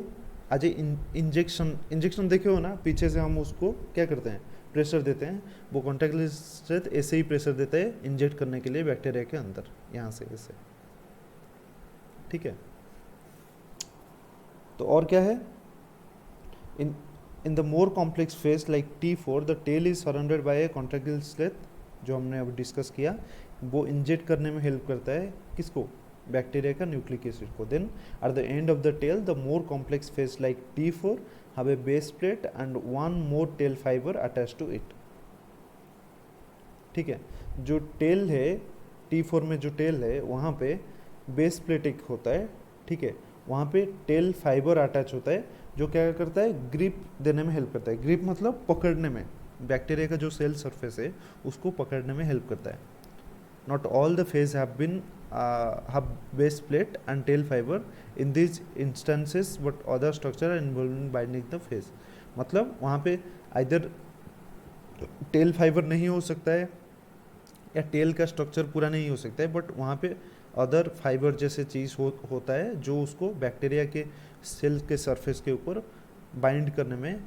आज इंजेक्शन देखे हो ना, पीछे से हम उसको क्या करते हैं, प्रेशर देते हैं। वो कॉन्ट्रैक्टाइल शेथ ऐसे ही प्रेशर देता है इंजेक्ट करने के लिए बैक्टीरिया के अंदर, यहाँ से ऐसे। ठीक है, तो और क्या है, in the more complex phage like T4 the tail is surrounded by a contractile sheath. जो हमने अभी डिस्कस किया, वो इंजेक्ट करने में हेल्प करता है, किसको? बैक्टीरिया का न्यूक्लिक एसिड को। Then at the end of the tail the more complex phage like T4 have a base plate and one more tail fiber attach to it. ठीक है, जो टेल है T4 में, जो टेल है वहाँ पे बेस प्लेट एक होता है। ठीक है, वहाँ पे टेल फाइबर अटैच होता है, जो क्या करता है, ग्रिप देने में हेल्प करता है। ग्रिप मतलब पकड़ने में, बैक्टीरिया का जो सेल सरफेस है उसको पकड़ने में हेल्प करता है। Not all the phage have base plate and tail fiber in this instances but other structure involve in binding the phage. मतलब वहाँ पे आइदर टेल फाइबर नहीं हो सकता है या टेल का स्ट्रक्चर पूरा नहीं हो सकता है, बट वहाँ पे अदर फाइबर जैसे चीज़ होता है जो उसको बैक्टीरिया के सेल के सरफेस के ऊपर बाइंड करने में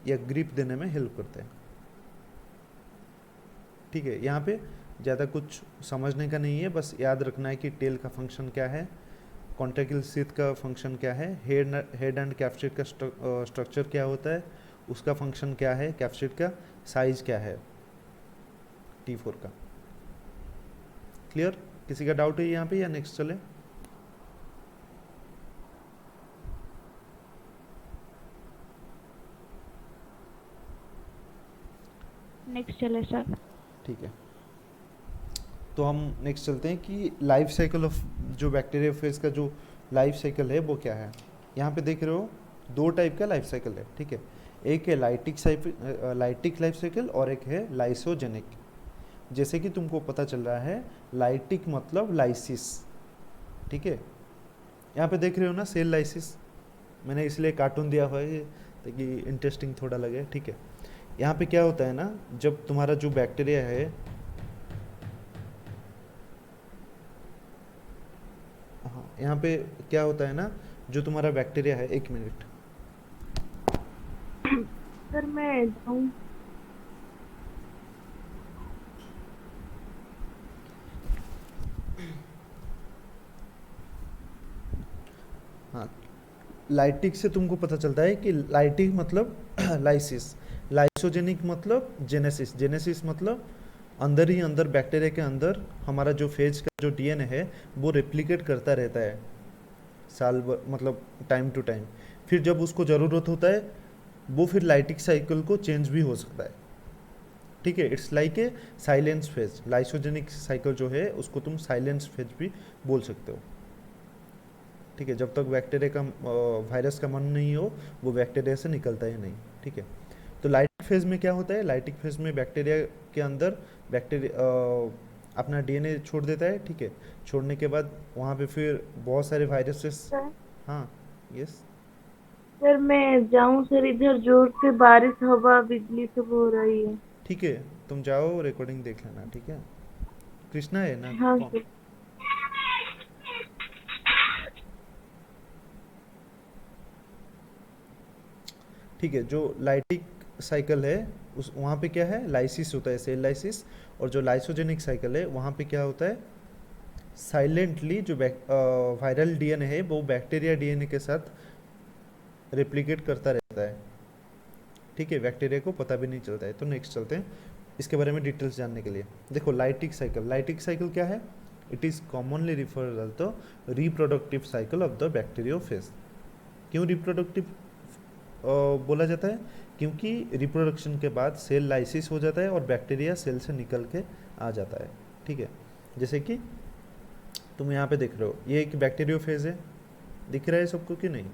या ग्रिप देने में हेल्प करता है। ठीक है, यहाँ पे ज़्यादा कुछ समझने का नहीं है, बस याद रखना है कि टेल का फंक्शन क्या है, कॉन्ट्रैक्टाइल शेथ का फंक्शन क्या है, हेड एंड कैप्सिड का स्ट्रक्चर क्या होता है, उसका फंक्शन क्या है, कैप्सिड का साइज क्या है, T4 का। क्लियर? किसी का डाउट है यहाँ पे या नेक्स्ट चले? नेक्स्ट चले सर। ठीक है, तो हम नेक्स्ट चलते हैं कि लाइफ साइकिल ऑफ जो बैक्टीरिया फेज का जो लाइफ साइकिल है वो क्या है। यहाँ पे देख रहे हो दो टाइप का लाइफ साइकिल है। ठीक है, एक है लाइटिक लाइफ साइकिल और एक है लाइसोजेनिक। जैसे कि तुमको पता चल रहा है, लाइटिक मतलब लाइसिस। ठीक है, यहाँ पे देख रहे हो ना सेल लाइसिस, मैंने इसलिए कार्टून दिया हुआ है ताकि इंटरेस्टिंग थोड़ा लगे। ठीक है, यहाँ पे क्या होता है ना, जब तुम्हारा जो बैक्टीरिया है, हाँ यहाँ पे क्या होता है ना, जो तुम्हारा बैक्टीरिया है, एक मिनट सर मैं जाऊँ? हाँ, लाइटिक से तुमको पता चलता है कि लाइटिक मतलब लाइसिस, लाइसोजेनिक मतलब जेनेसिस। जेनेसिस मतलब अंदर ही अंदर बैक्टीरिया के अंदर हमारा जो फेज का जो डीएनए है वो रेप्लिकेट करता रहता है साल भर, मतलब टाइम टू टाइम। फिर जब उसको ज़रूरत होता है वो फिर लाइटिक साइकिल को चेंज भी हो सकता है। ठीक है, it's like a silence phase. Lysogenic cycle जो है उसको तुम साइलेंस फेज भी बोल सकते हो। ठीक है, जब तक बैक्टीरिया का वायरस का मन नहीं हो वो बैक्टीरिया से निकलता ही नहीं। ठीक है, तो लाइटिक फेज में क्या होता है, लाइटिक फेज में बैक्टीरिया के अंदर बैक्टीरिया अपना डीएनए छोड़ देता है। ठीक है, छोड़ने के बाद वहाँ पे फिर बहुत सारे वायरसेस। सर हाँ यस, सर मैं जाऊँ? सर इधर जोर से बारिश, हवा, बिजली सब हो रही है। ठीक है, तुम जाओ रिकॉर्डिंग देख लेना। ठीक है। कृष्णा है ना हाँ कौन? सर। ठीक है, जो लाइटिक साइकिल है उस वहाँ पे क्या है, लाइसिस होता है, सेल लाइसिस। और जो लाइसोजेनिक साइकिल है वहाँ पे क्या होता है, साइलेंटली जो वायरल डीएनए है वो बैक्टीरिया डीएनए के साथ रेप्लिकेट करता रहता है। ठीक है, बैक्टीरिया को पता भी नहीं चलता है। तो नेक्स्ट चलते हैं इसके बारे में डिटेल्स जानने के लिए। देखो लाइटिक साइकिल क्या है, it is commonly referred as the reproductive cycle of the bacteriophage. क्यों रिप्रोडक्टिव बोला जाता है, क्योंकि रिप्रोडक्शन के बाद सेल लाइसिस हो जाता है और बैक्टीरिया सेल से निकल के आ जाता है। ठीक है, जैसे कि तुम यहाँ पे देख रहे हो, ये एक बैक्टीरियोफेज है, दिख रहा है सबको कि नहीं?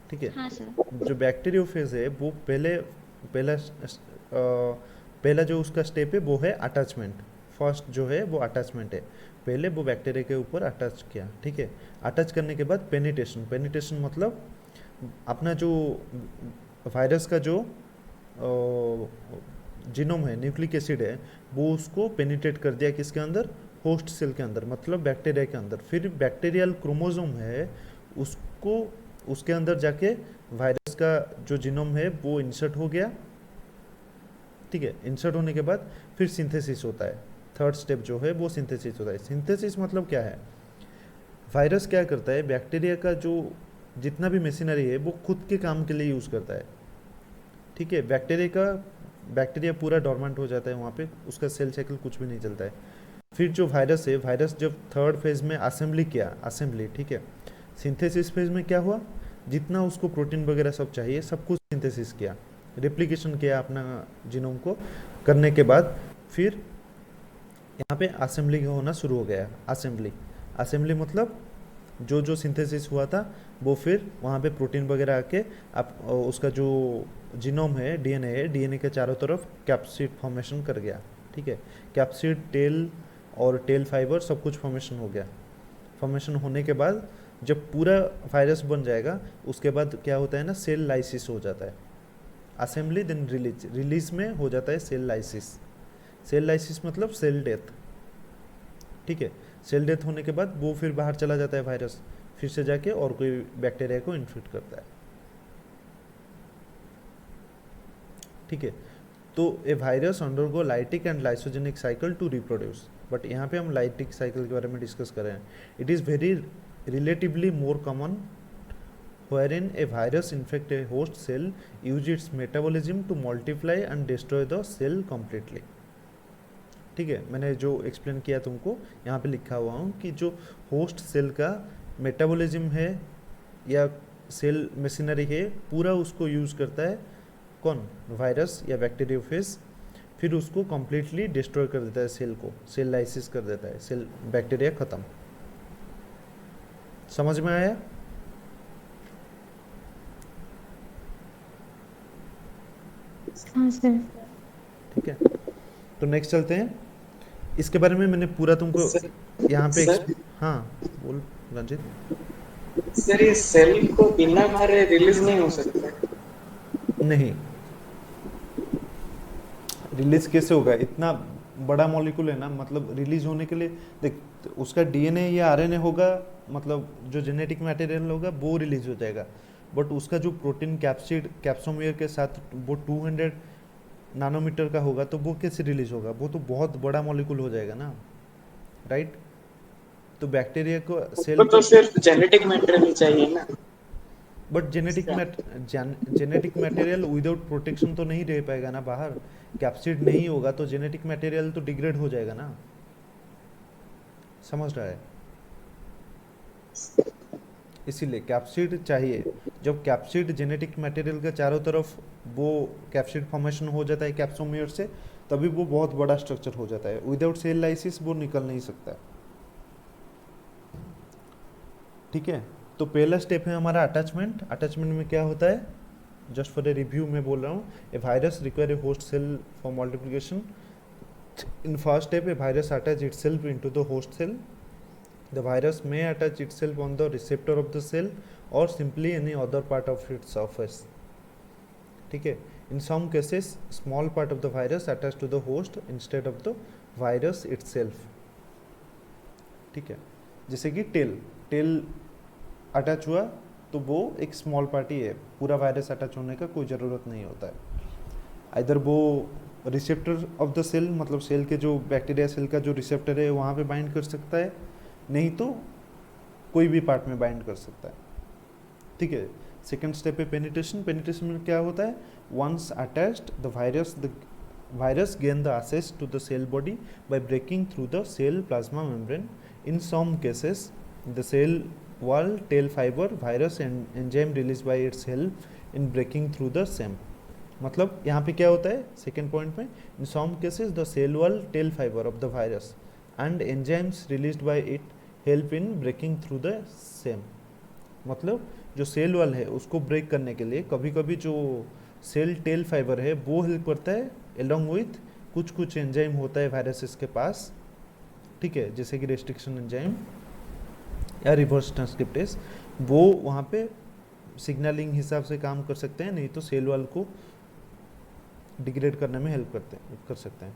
ठीक है, हाँ सर। जो बैक्टीरियोफेज है वो पहला जो उसका स्टेप है वो है अटैचमेंट। फर्स्ट जो है वो अटैचमेंट है, पहले वो बैक्टीरिया के ऊपर अटैच किया। ठीक है, अटैच करने के बाद पेनिटेशन मतलब अपना जो वायरस का जो जीनोम है, न्यूक्लिक एसिड है, वो उसको पेनिट्रेट कर दिया किसके अंदर, होस्ट सेल के अंदर, मतलब बैक्टीरिया के अंदर। फिर बैक्टीरियल क्रोमोसोम है उसको उसके अंदर जाके वायरस का जो जीनोम है वो इंसर्ट हो गया। ठीक है, इंसर्ट होने के बाद फिर सिंथेसिस होता है। थर्ड स्टेप जो है वो सिंथेसिस होता है। सिंथेसिस मतलब क्या है, वायरस क्या करता है, बैक्टीरिया का जो जितना भी मशीनरी है वो खुद के काम के लिए यूज़ करता है। ठीक है, बैक्टीरिया पूरा डॉर्मेंट हो जाता है वहाँ पे, उसका सेल साइकिल कुछ भी नहीं चलता है। फिर जो वायरस है, वायरस जब थर्ड फेज में असेंबली, ठीक है, सिंथेसिस फेज में क्या हुआ, जितना उसको प्रोटीन वगैरह सब चाहिए सब कुछ सिंथेसिस किया, रेप्लिकेशन किया अपना जीनोम को। करने के बाद फिर यहाँ पे असेंबली होना शुरू हो गया। असेंबली मतलब जो सिंथेसिस हुआ था वो फिर वहाँ पे प्रोटीन वगैरह आके आप उसका जो जीनोम है, डीएनए के चारों तरफ कैप्सिड फॉर्मेशन कर गया। ठीक है, कैप्सिड, टेल और टेल फाइबर सब कुछ फॉर्मेशन हो गया। फॉर्मेशन होने के बाद जब पूरा वायरस बन जाएगा उसके बाद क्या होता है ना, सेल लाइसिस हो जाता है। असेंबली देन रिलीज में हो जाता है सेल लाइसिस मतलब सेल डेथ। ठीक है, सेल डेथ होने के बाद वो फिर बाहर चला जाता है वायरस, फिर से जाके और कोई बैक्टीरिया को इन्फेक्ट करता है। ठीक है, तो a virus undergo lytic and lysogenic cycle to reproduce. But यहाँ पे हम लाइटिक साइकिल के बारे में डिस्कस कर रहे हैं। It is very relatively more common wherein a virus infect a host cell, use its metabolism to multiply and destroy the cell completely। ठीक है, मैंने जो एक्सप्लेन किया तुमको यहाँ पे लिखा हुआ हूँ कि जो होस्ट सेल का मेटाबॉलिज्म है या सेल मशीनरी है पूरा उसको यूज़ करता है कौन, वायरस या बैक्टीरियोफेज। फिर उसको कम्प्लीटली डिस्ट्रॉय कर देता है सेल को, सेल लाइसिस कर देता है, सेल बैक्टीरिया ख़त्म। समझ में आया? हाँ सर। ठीक है, तो नेक्स्ट चलते हैं। इसके बारे में मैंने पूरा तुमको यहाँ पे हाँ बोल रंजित। सर ये सेल को बिना मारे रिलीज नहीं हो सकता? नहीं, रिलीज कैसे होगा, इतना बड़ा मॉलिक्यूल है ना, मतलब रिलीज होने के लिए देख उसका डीएनए या आरएनए होगा, मतलब जो जेनेटिक मटेरियल होगा वो रिलीज हो जाएगा। बट उसका जो प्रोटीन कैप्सोमियर के साथ वो 200 नैनोमीटर का होगा तो वो कैसे रिलीज होगा, वो तो बहुत बड़ा मॉलिक्यूल हो जाएगा ना, राइट। तो बैक्टीरिया को सेल तो सिर्फ जेनेटिक मटेरियल चाहिए ना, but genetic material without protection तो नहीं रह पाएगा ना बाहर। कैप्सिड नहीं होगा तो जेनेटिक मटेरियल तो डिग्रेड हो जाएगा ना, समझ रहा है? इसीलिए कैप्सिड चाहिए। जब कैप्सिड जेनेटिक मटेरियल के चारों तरफ वो कैप्सिड फॉर्मेशन हो जाता है कैप्सोमियर से, तभी वो बहुत बड़ा स्ट्रक्चर हो जाता है। विदाउट सेल लाइसिस वो निकल नहीं सकता। ठीक है, तो पहला स्टेप है हमारा अटैचमेंट में क्या होता है, जस्ट फॉर ए रिव्यू में बोल रहा हूँ। A virus require a host cell for multiplication. In first step a virus attach itself into the host cell. The virus may attach itself on the receptor of the cell or simply any other part of its surface। ठीक है, In some cases, small part of the virus attached to the host instead of the virus itself. ठीक है, जैसे कि tell attach हुआ तो वो एक स्मॉल पार्ट ही है, पूरा वायरस अटैच होने का कोई ज़रूरत नहीं होता है। इधर वो रिसेप्टर ऑफ द सेल, मतलब सेल के जो बैक्टीरिया सेल का जो रिसेप्टर है वहाँ पे बाइंड कर सकता है, नहीं तो कोई भी पार्ट में बाइंड कर सकता है। ठीक है, सेकेंड स्टेप है पेनिट्रेशन। पेनिट्रेशन में क्या होता है, once attached the virus gain the access to the cell body by breaking through the cell plasma membrane. In some cases the cell wall tail fiber virus and enzyme released by its help in breaking through the same। मतलब यहाँ पे क्या होता है second point में, in some cases the cell wall tail fibre of the virus and enzymes released by it help in breaking through the same. मतलब जो cell wall है उसको ब्रेक करने के लिए कभी कभी जो सेल टेल फाइबर है वो हेल्प करता है, एलोंग विथ कुछ एंजाइम होता है वायरसेस के पास। ठीक है, जैसे कि रेस्ट्रिक्शन एंजाइम या रिवर्स ट्रांसक्रिप्टेज, वो वहाँ पे सिग्नलिंग हिसाब से काम कर सकते हैं, नहीं तो सेल वॉल को डिग्रेड करने में हेल्प कर सकते हैं।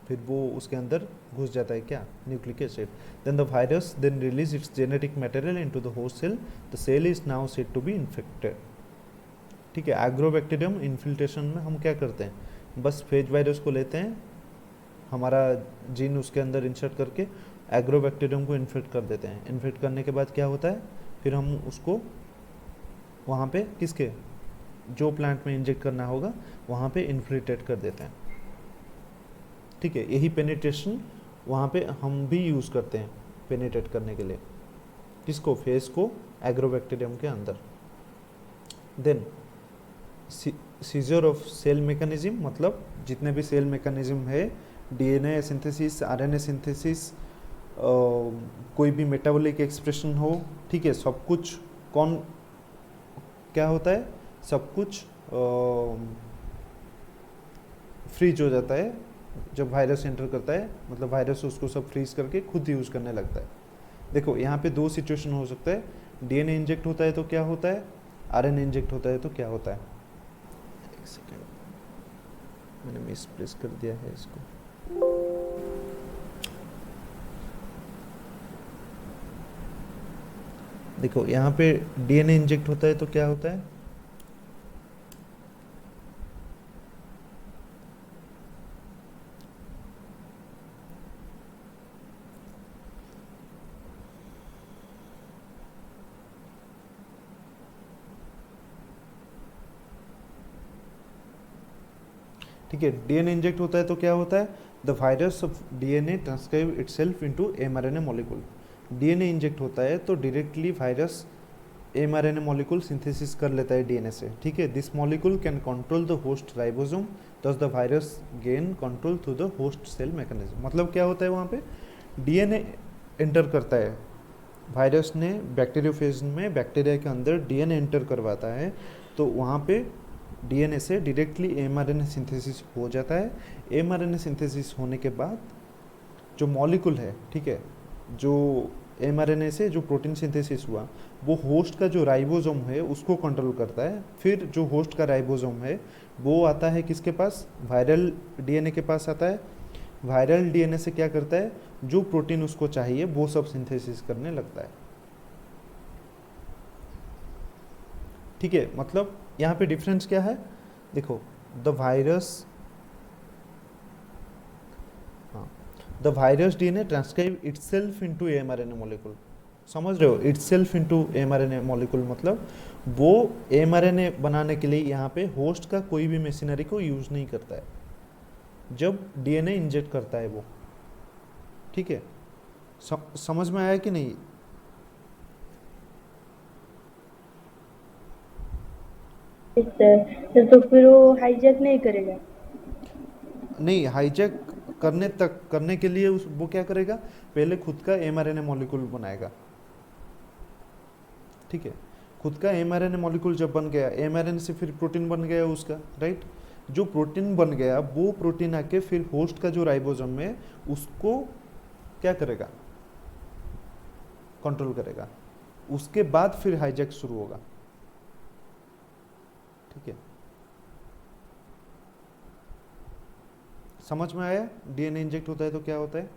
फिर वो उसके अंदर घुस जाता है क्या, nucleic acid. Then the virus then release its genetic material into the host cell, the cell is now said to be infected. ठीक है, एग्रोबैक्टीरियम इन्फिल्ट्रेशन में हम क्या करते हैं, बस फेज वायरस को लेते हैं, हमारा जीन उसके अंदर इंसर्ट करके एग्रोबैक्टीरियम को इन्फेक्ट कर देते हैं। इन्फेक्ट करने के बाद क्या होता है, फिर हम उसको वहाँ पे किसके जो प्लांट में इंजेक्ट करना होगा वहाँ पे इन्फिल्ट्रेट कर देते हैं। ठीक है, यही पेनिट्रेशन वहाँ पे हम भी यूज़ करते हैं पेनिट्रेट करने के लिए, किसको, फेस को एग्रोबैक्टीरियम के अंदर। Then seizure of cell mechanism, मतलब जितने भी सेल मैकेनिज्म है, डीएनए सिंथेसिस, आरएनए सिंथेसिस, कोई भी मेटाबॉलिक एक्सप्रेशन हो, ठीक है, सब कुछ कौन क्या होता है, सब कुछ फ्रीज हो जाता है जब वायरस एंटर करता है, मतलब वायरस उसको सब फ्रीज करके खुद यूज़ करने लगता है। देखो यहाँ पे दो सिचुएशन हो सकता है, डीएनए इंजेक्ट होता है तो क्या होता है, आरएनए इंजेक्ट होता है तो क्या होता है। एक सेकेंड, मैंने मिसप्लेस कर दिया है इसको। देखो यहाँ पे डीएनए इंजेक्ट होता है तो क्या होता है, ठीक है, डीएनए इंजेक्ट होता है तो क्या होता है, the virus of DNA transcribe itself into mRNA molecule. DNA inject होता है तो directly virus mRNA molecule synthesis कर लेता है डीएनए से। ठीक है, this molecule can control the host ribosome, thus the virus gain control through the host cell mechanism. मतलब क्या होता है, वहाँ पे डीएनए एंटर करता है, वायरस ने बैक्टीरियोफेज में बैक्टीरिया के अंदर डीएनए एंटर करवाता है, तो वहाँ पे डीएनए से डायरेक्टली एमआरएनए सिंथेसिस हो जाता है। एमआरएनए सिंथेसिस होने के बाद जो मॉलिक्यूल है, ठीक है, जो एमआरएनए से जो प्रोटीन सिंथेसिस हुआ वो होस्ट का जो राइबोसोम है उसको कंट्रोल करता है। फिर जो होस्ट का राइबोसोम है वो आता है किसके पास, वायरल डीएनए के पास आता है। वायरल डीएनए से क्या करता है, जो प्रोटीन उसको चाहिए वो सब सिंथेसिस करने लगता है। ठीक है, मतलब यहाँ पे डिफरेंस क्या है, देखो the virus DNA transcribe itself into mRNA molecule. समझ रहे हो, इटसेल्फ इनटू एमआरएनए मॉलिक्यूल मतलब वो एमआरएनए बनाने के लिए यहाँ पे होस्ट का कोई भी मशीनरी को यूज नहीं करता है जब डीएनए इंजेक्ट करता है वो। ठीक है, समझ में आया कि नहीं। तो फिर वो हाईजैक नहीं करेगा। नहीं, हाईजैक करने के लिए वो क्या करेगा, पहले खुद का एमआरएनए मॉलिक्यूल बनाएगा। ठीक है, खुद का एमआरएनए मॉलिक्यूल जब बन गया, एमआरएनए से फिर प्रोटीन बन गया उसका, राइट। जो प्रोटीन बन गया वो प्रोटीन आके फिर होस्ट का जो राइबोसोम है उसको क्या करेगा, कंट्रोल करेगा। उसके बाद फिर हाईजैक शुरू होगा। ठीक है, समझ में आया? डीएनए इंजेक्ट होता है तो क्या होता है?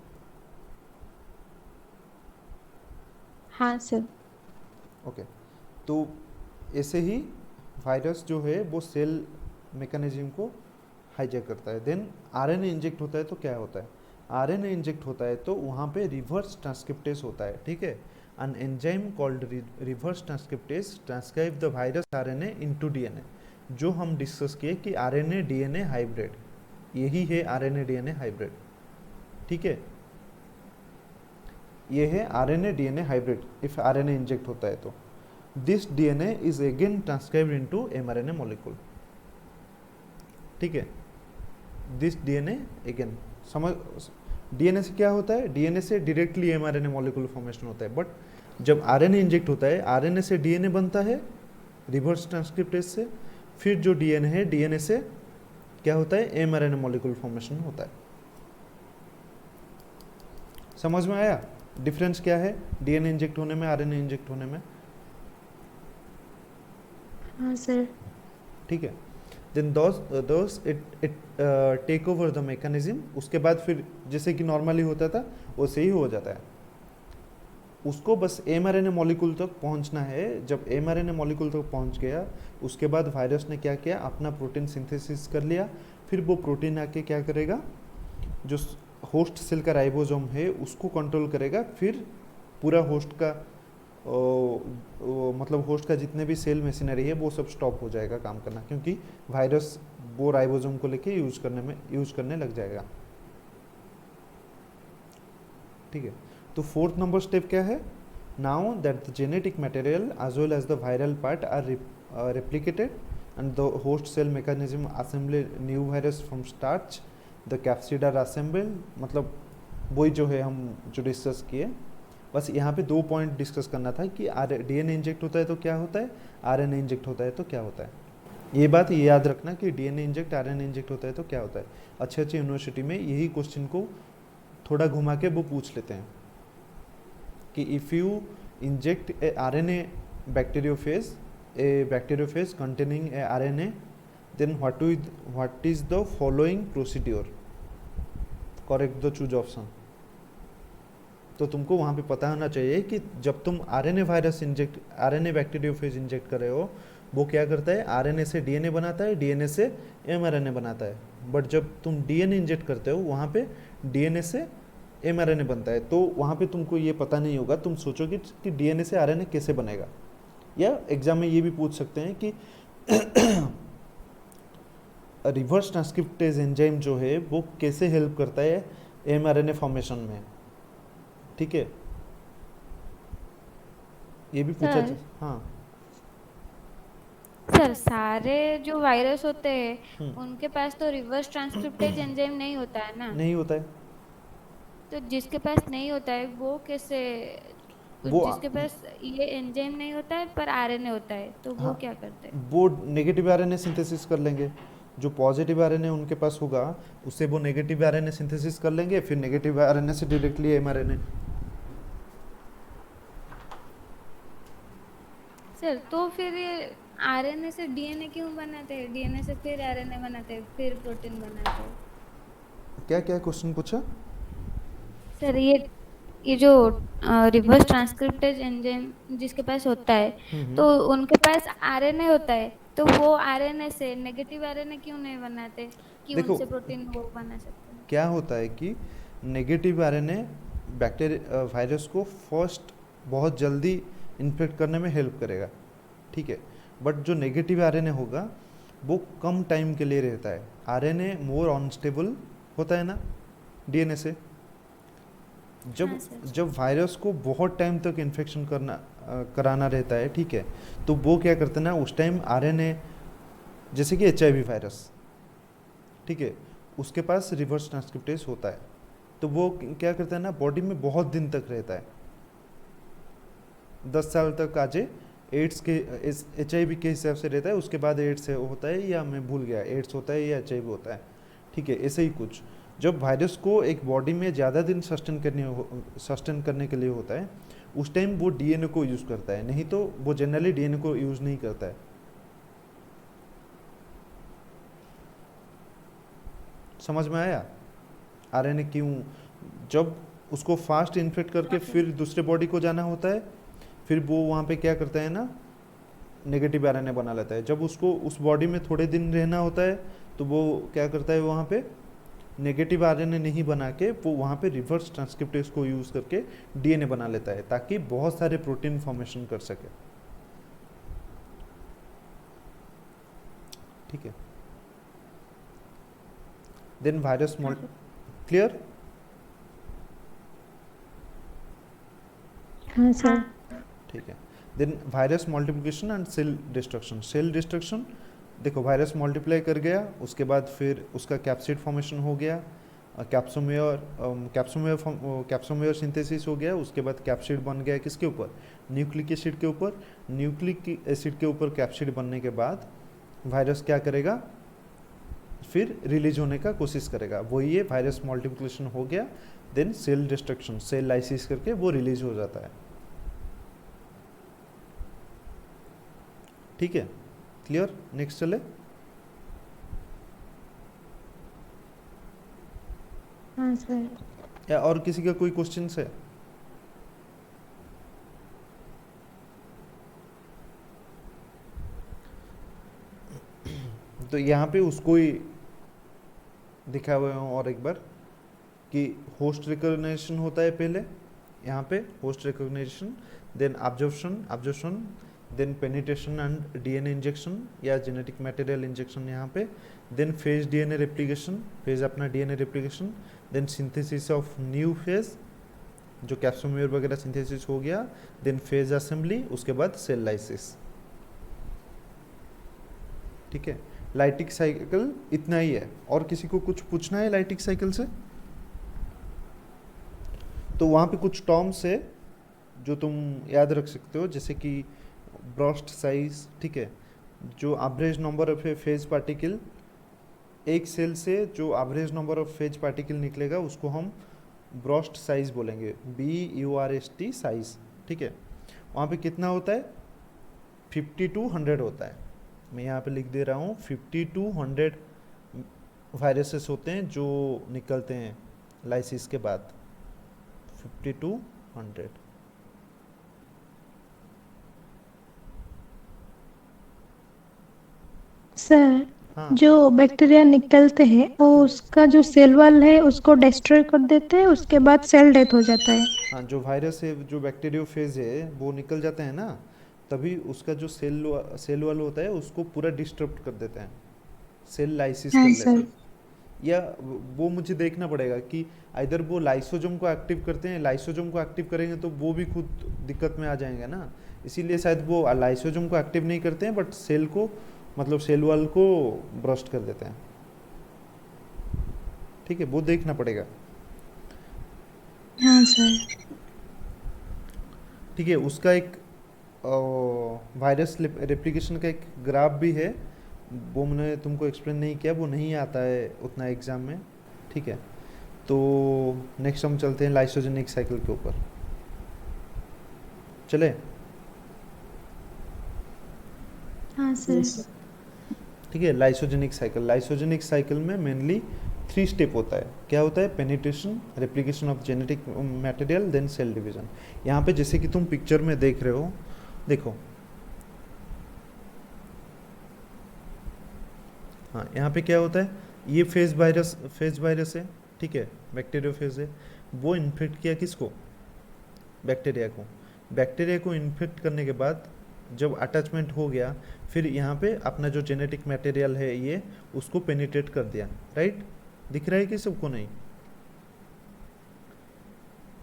हाँ सर। ओके, तो ऐसे ही वायरस जो है वो सेल मैकेनिज्म को हाईजैक करता है। देन आरएनए इंजेक्ट होता है तो क्या होता है? आरएनए इंजेक्ट होता है तो वहाँ पे रिवर्स ट्रांसक्रिप्टेज होता है, ठीक है। An enzyme called reverse transcriptase transcribe the virus RNA into DNA. जो हम डिस्कस किए कि आरएनए डीएनए हाइब्रिड, यही है आरएनए डीएनए हाइब्रिड, ठीक है। ये है RNA DNA hybrid if RNA inject होता है तो। This DNA is again transcribed into mRNA molecule, ठीक है। दिस डीएनए अगेन समझ, डीएनए से क्या होता है? डीएनए से डायरेक्टली एमआरएनए मॉलिक्यूल फॉर्मेशन होता है, बट जब आरएनए इंजेक्ट होता है, आरएनए से डीएनए बनता है रिवर्स ट्रांसक्रिप्टेज से, फिर जो डीएनए है डीएनए से क्या होता है? एमआरएनए मॉलिक्यूल फॉर्मेशन होता है। समझ में आया डिफरेंस क्या है डीएनए इंजेक्ट होने में, आरएनए इंजेक्ट होने में? हाँ सर। ठीक है। Then does it take over the mechanism. उसके बाद फिर जैसे कि नॉर्मली होता था वैसे ही हो जाता है। उसको बस एमआरएनए मॉलिक्यूल तक पहुंचना है। जब एमआरएनए मॉलिक्यूल तक पहुंच गया, उसके बाद वायरस ने क्या किया? अपना प्रोटीन सिंथेसिस कर लिया। फिर वो प्रोटीन आके क्या करेगा? जो होस्ट सेल का राइबोसोम है उसको कंट्रोल करेगा। फिर पूरा होस्ट का मतलब होस्ट का जितने भी सेल मशीनरी है वो सब स्टॉप हो जाएगा काम करना, क्योंकि वायरस वो राइबोसोम को लेके यूज करने लग जाएगा। ठीक है। तो फोर्थ नंबर स्टेप क्या है? Now that the genetic material as well as the viral part are replicated and the host cell mechanism assemble new virus from starch, the capsid are assembled। मतलब वही जो है हम जो डिस्कस किए। बस यहाँ पे 2 पॉइंट डिस्कस करना था कि डीएनए इंजेक्ट होता है तो क्या होता है, आरएनए इंजेक्ट होता है तो क्या होता है। ये बात ये याद रखना कि डीएनए इंजेक्ट, आरएनए इंजेक्ट होता है तो क्या होता है। अच्छे अच्छे यूनिवर्सिटी में यही क्वेश्चन को थोड़ा घुमा के वो पूछ लेते हैं कि if you inject A RNA bacteriophage, a bacteriophage containing a RNA, then what is the following procedure? Correct the choose option। तो तुमको वहाँ पे पता होना चाहिए कि जब तुम RNA virus inject, RNA bacteriophage inject कर रहे हो, वो क्या करता है? आरएनए से डीएनए बनाता है, डीएनए से एमआरएनए बनाता है। बट जब तुम डीएनए इंजेक्ट करते हो वहाँ पे डीएनए से एमआरएनए बनता है। तो वहाँ पे तुमको ये पता नहीं होगा, तुम सोचोगे कि डीएनए से आरएनए कैसे बनेगा। या एग्जाम में ये भी पूछ सकते हैं कि रिवर्स ट्रांसक्रिप्टेज एंजाइम जो है वो कैसे हेल्प करता है एमआरएनए फॉर्मेशन में। ठीक है, ये भी पूछा सर। हाँ। सर सारे जो वायरस होते हैं उनके पास तो रिवर्स ट्रांसक्रिप्टेज एंजाइम नहीं होता है ना। नहीं होता है। तो जिसके पास नहीं होता है वो कैसे, वो जिसके पास ये एंजाइम नहीं होता है पर आरएनए होता है तो वो हाँ, क्या करते हैं? वो नेगेटिव आरएनए सिंथेसिस कर लेंगे। जो पॉजिटिव आरएनए उनके पास होगा उससे वो नेगेटिव आरएनए सिंथेसिस कर लेंगे, फिर नेगेटिव आरएनए से डायरेक्टली एमआरएनए। सर तो फिर ये आरएनए से डीएनए क्यों बनाते हैं, डीएनए से फिर आरएनए बनाते हैं, फिर प्रोटीन बनाते हैं? क्या क्या क्वेश्चन पूछा? सर ये जो रिवर्स ट्रांसक्रिप्टेज एंजाइम जिसके पास होता है तो उनके पास आरएनए होता है, तो वो आरएनए से नेगेटिव आरएनए क्यों नहीं बनाते कि देखो, उनसे प्रोटीन वो बना सकते हैं? क्या होता है कि नेगेटिव आरएनए बैक्टीरिया वायरस को फर्स्ट बहुत जल्दी इन्फेक्ट करने में हेल्प करेगा, ठीक है। बट जो नेगेटिव आरएनए होगा वो कम टाइम के लिए रहता है। आरएनए मोर अनस्टेबल होता है ना डीएनए से। जब वायरस को बहुत टाइम तक इन्फेक्शन कराना रहता है, ठीक है, तो वो क्या करते हैं ना, उस टाइम आरएनए, जैसे कि एचआईवी वायरस, ठीक है, उसके पास रिवर्स ट्रांसक्रिप्टेज होता है, तो वो क्या करता है ना, बॉडी में बहुत दिन तक रहता है, 10 साल तक आजे एड्स के एचआईवी के हिसाब से रहता है। उसके बाद एड्स होता है, या मैं भूल गया एड्स होता है या एचआईवी होता है, ठीक है, ऐसे ही कुछ। जब वायरस को एक बॉडी में ज़्यादा दिन सस्टेन करने के लिए होता है, उस टाइम वो डीएनए को यूज़ करता है, नहीं तो वो जनरली डीएनए को यूज़ नहीं करता है। समझ में आया? आरएनए क्यों, जब उसको फास्ट इन्फेक्ट करके फिर दूसरे बॉडी को जाना होता है, फिर वो वहाँ पे क्या करता है ना, नेगेटिव आरएनए बना लेता है। जब उसको उस बॉडी में थोड़े दिन रहना होता है तो वो क्या करता है, वहाँ पे नेगेटिव आरएनए नहीं बना के वो वहाँ पे रिवर्स ट्रांसक्रिप्टेज को यूज़ करके डीएनए बना लेता है, ताकि बहुत सारे प्रोटीन फॉर्मेशन कर सके। ठीक है, देन वायरस क्लियर। हाँ सर। ठीक है, then virus multiplication and cell destruction. Cell destruction, देखो वायरस मल्टीप्लाई कर गया, उसके बाद फिर उसका कैप्सिड फॉर्मेशन हो गया, कैप्सोमेयर सिंथेसिस हो गया, उसके बाद कैप्सिड बन गया किसके ऊपर, न्यूक्लिक एसिड के ऊपर। न्यूक्लिक एसिड के ऊपर कैप्सिड बनने के बाद वायरस क्या करेगा, फिर रिलीज होने का कोशिश करेगा, वही ये वायरस मल्टीप्लिकेशन हो गया। Then cell destruction, cell lysis करके वो रिलीज हो जाता है। ठीक है, क्लियर। नेक्स्ट चले। हाँ सर। या और किसी का कोई क्वेश्चन है? तो यहाँ पे उसको ही दिखा हुआ हूँ और एक बार कि होस्ट रिकॉग्निशन होता है पहले, यहाँ पे host recognition, then absorption, then penetration and DNA injection या जेनेटिक मटेरियल इंजेक्शन यहाँ पे, then phage DNA replication, phage अपना DNA replication, then synthesis of new phage जो कैप्सोमेयर वगैरह सिंथेसिस हो गया, देन फेज असेंबली, उसके बाद सेल लाइसिस। ठीक है, लाइटिक साइकिल इतना ही है। और किसी को कुछ पूछना है लाइटिक साइकिल से? तो वहाँ पे कुछ टर्म्स है जो तुम याद रख सकते हो, जैसे कि ब्रस्ट साइज। ठीक है, जो average number of phase particle, एक सेल से जो average number of phase particle निकलेगा उसको हम ब्रस्ट साइज बोलेंगे, BURST साइज। ठीक है, वहाँ पे कितना होता है, 50 to 100 होता है। मैं यहाँ पे लिख दे रहा हूँ 50 to 100 वायरसेस होते हैं जो निकलते हैं लाइसिस के बाद, 50 to 100। सर हाँ जो बैक्टीरिया निकलते हैं वो उसका जो सेल वॉल है उसको डिस्ट्रॉय कर देते हैं, उसके बाद सेल डेथ हो जाता है। हाँ, जो वायरस है, जो बैक्टीरियोफेज है वो निकल जाता है ना, तभी उसका जो सेल वाल होता है उसको पूरा डिस्टर्ब कर देता है, सेल लाइसिस कर हाँ लेते सर। हैं। या वो मुझे देखना पड़ेगा कि इधर वो लाइसोजोम को एक्टिव करते हैं, लाइसोजोम को एक्टिव करेंगे तो वो भी खुद दिक्कत में आ जाएंगे ना, इसीलिए शायद वो लाइसोजोम को एक्टिव नहीं करते हैं, बट सेल को, मतलब सेल वॉल को ब्रस्ट कर देते हैं। ठीक है, वो देखना पड़ेगा। हाँ सर। ठीक है, उसका एक वायरस रेप्लिकेशन का एक ग्राफ भी है, वो मैंने तुमको एक्सप्लेन नहीं किया, वो नहीं आता है उतना एग्जाम में। ठीक है, तो नेक्स्ट हम चलते हैं लाइसोजेनिक साइकिल के ऊपर। चले? हाँ सर। ठीक है, लाइसोजेनिक साइकिल में मेनली 3 स्टेप होता है। क्या होता है? Penetration, replication of genetic material, then cell division. यहाँ पे जैसे कि तुम पिक्चर में देख रहे हो, देखो हाँ, यहाँ पे क्या होता है, ये फेज वायरस है। ठीक है, बैक्टीरियोफेज है, वो इन्फेक्ट किया किसको, बैक्टीरिया को इन्फेक्ट करने के बाद जब अटैचमेंट हो गया, फिर यहाँ पे अपना जो जेनेटिक मटेरियल है ये उसको पेनिट्रेट कर दिया। राइट, दिख रहा है कि सबको? नहीं,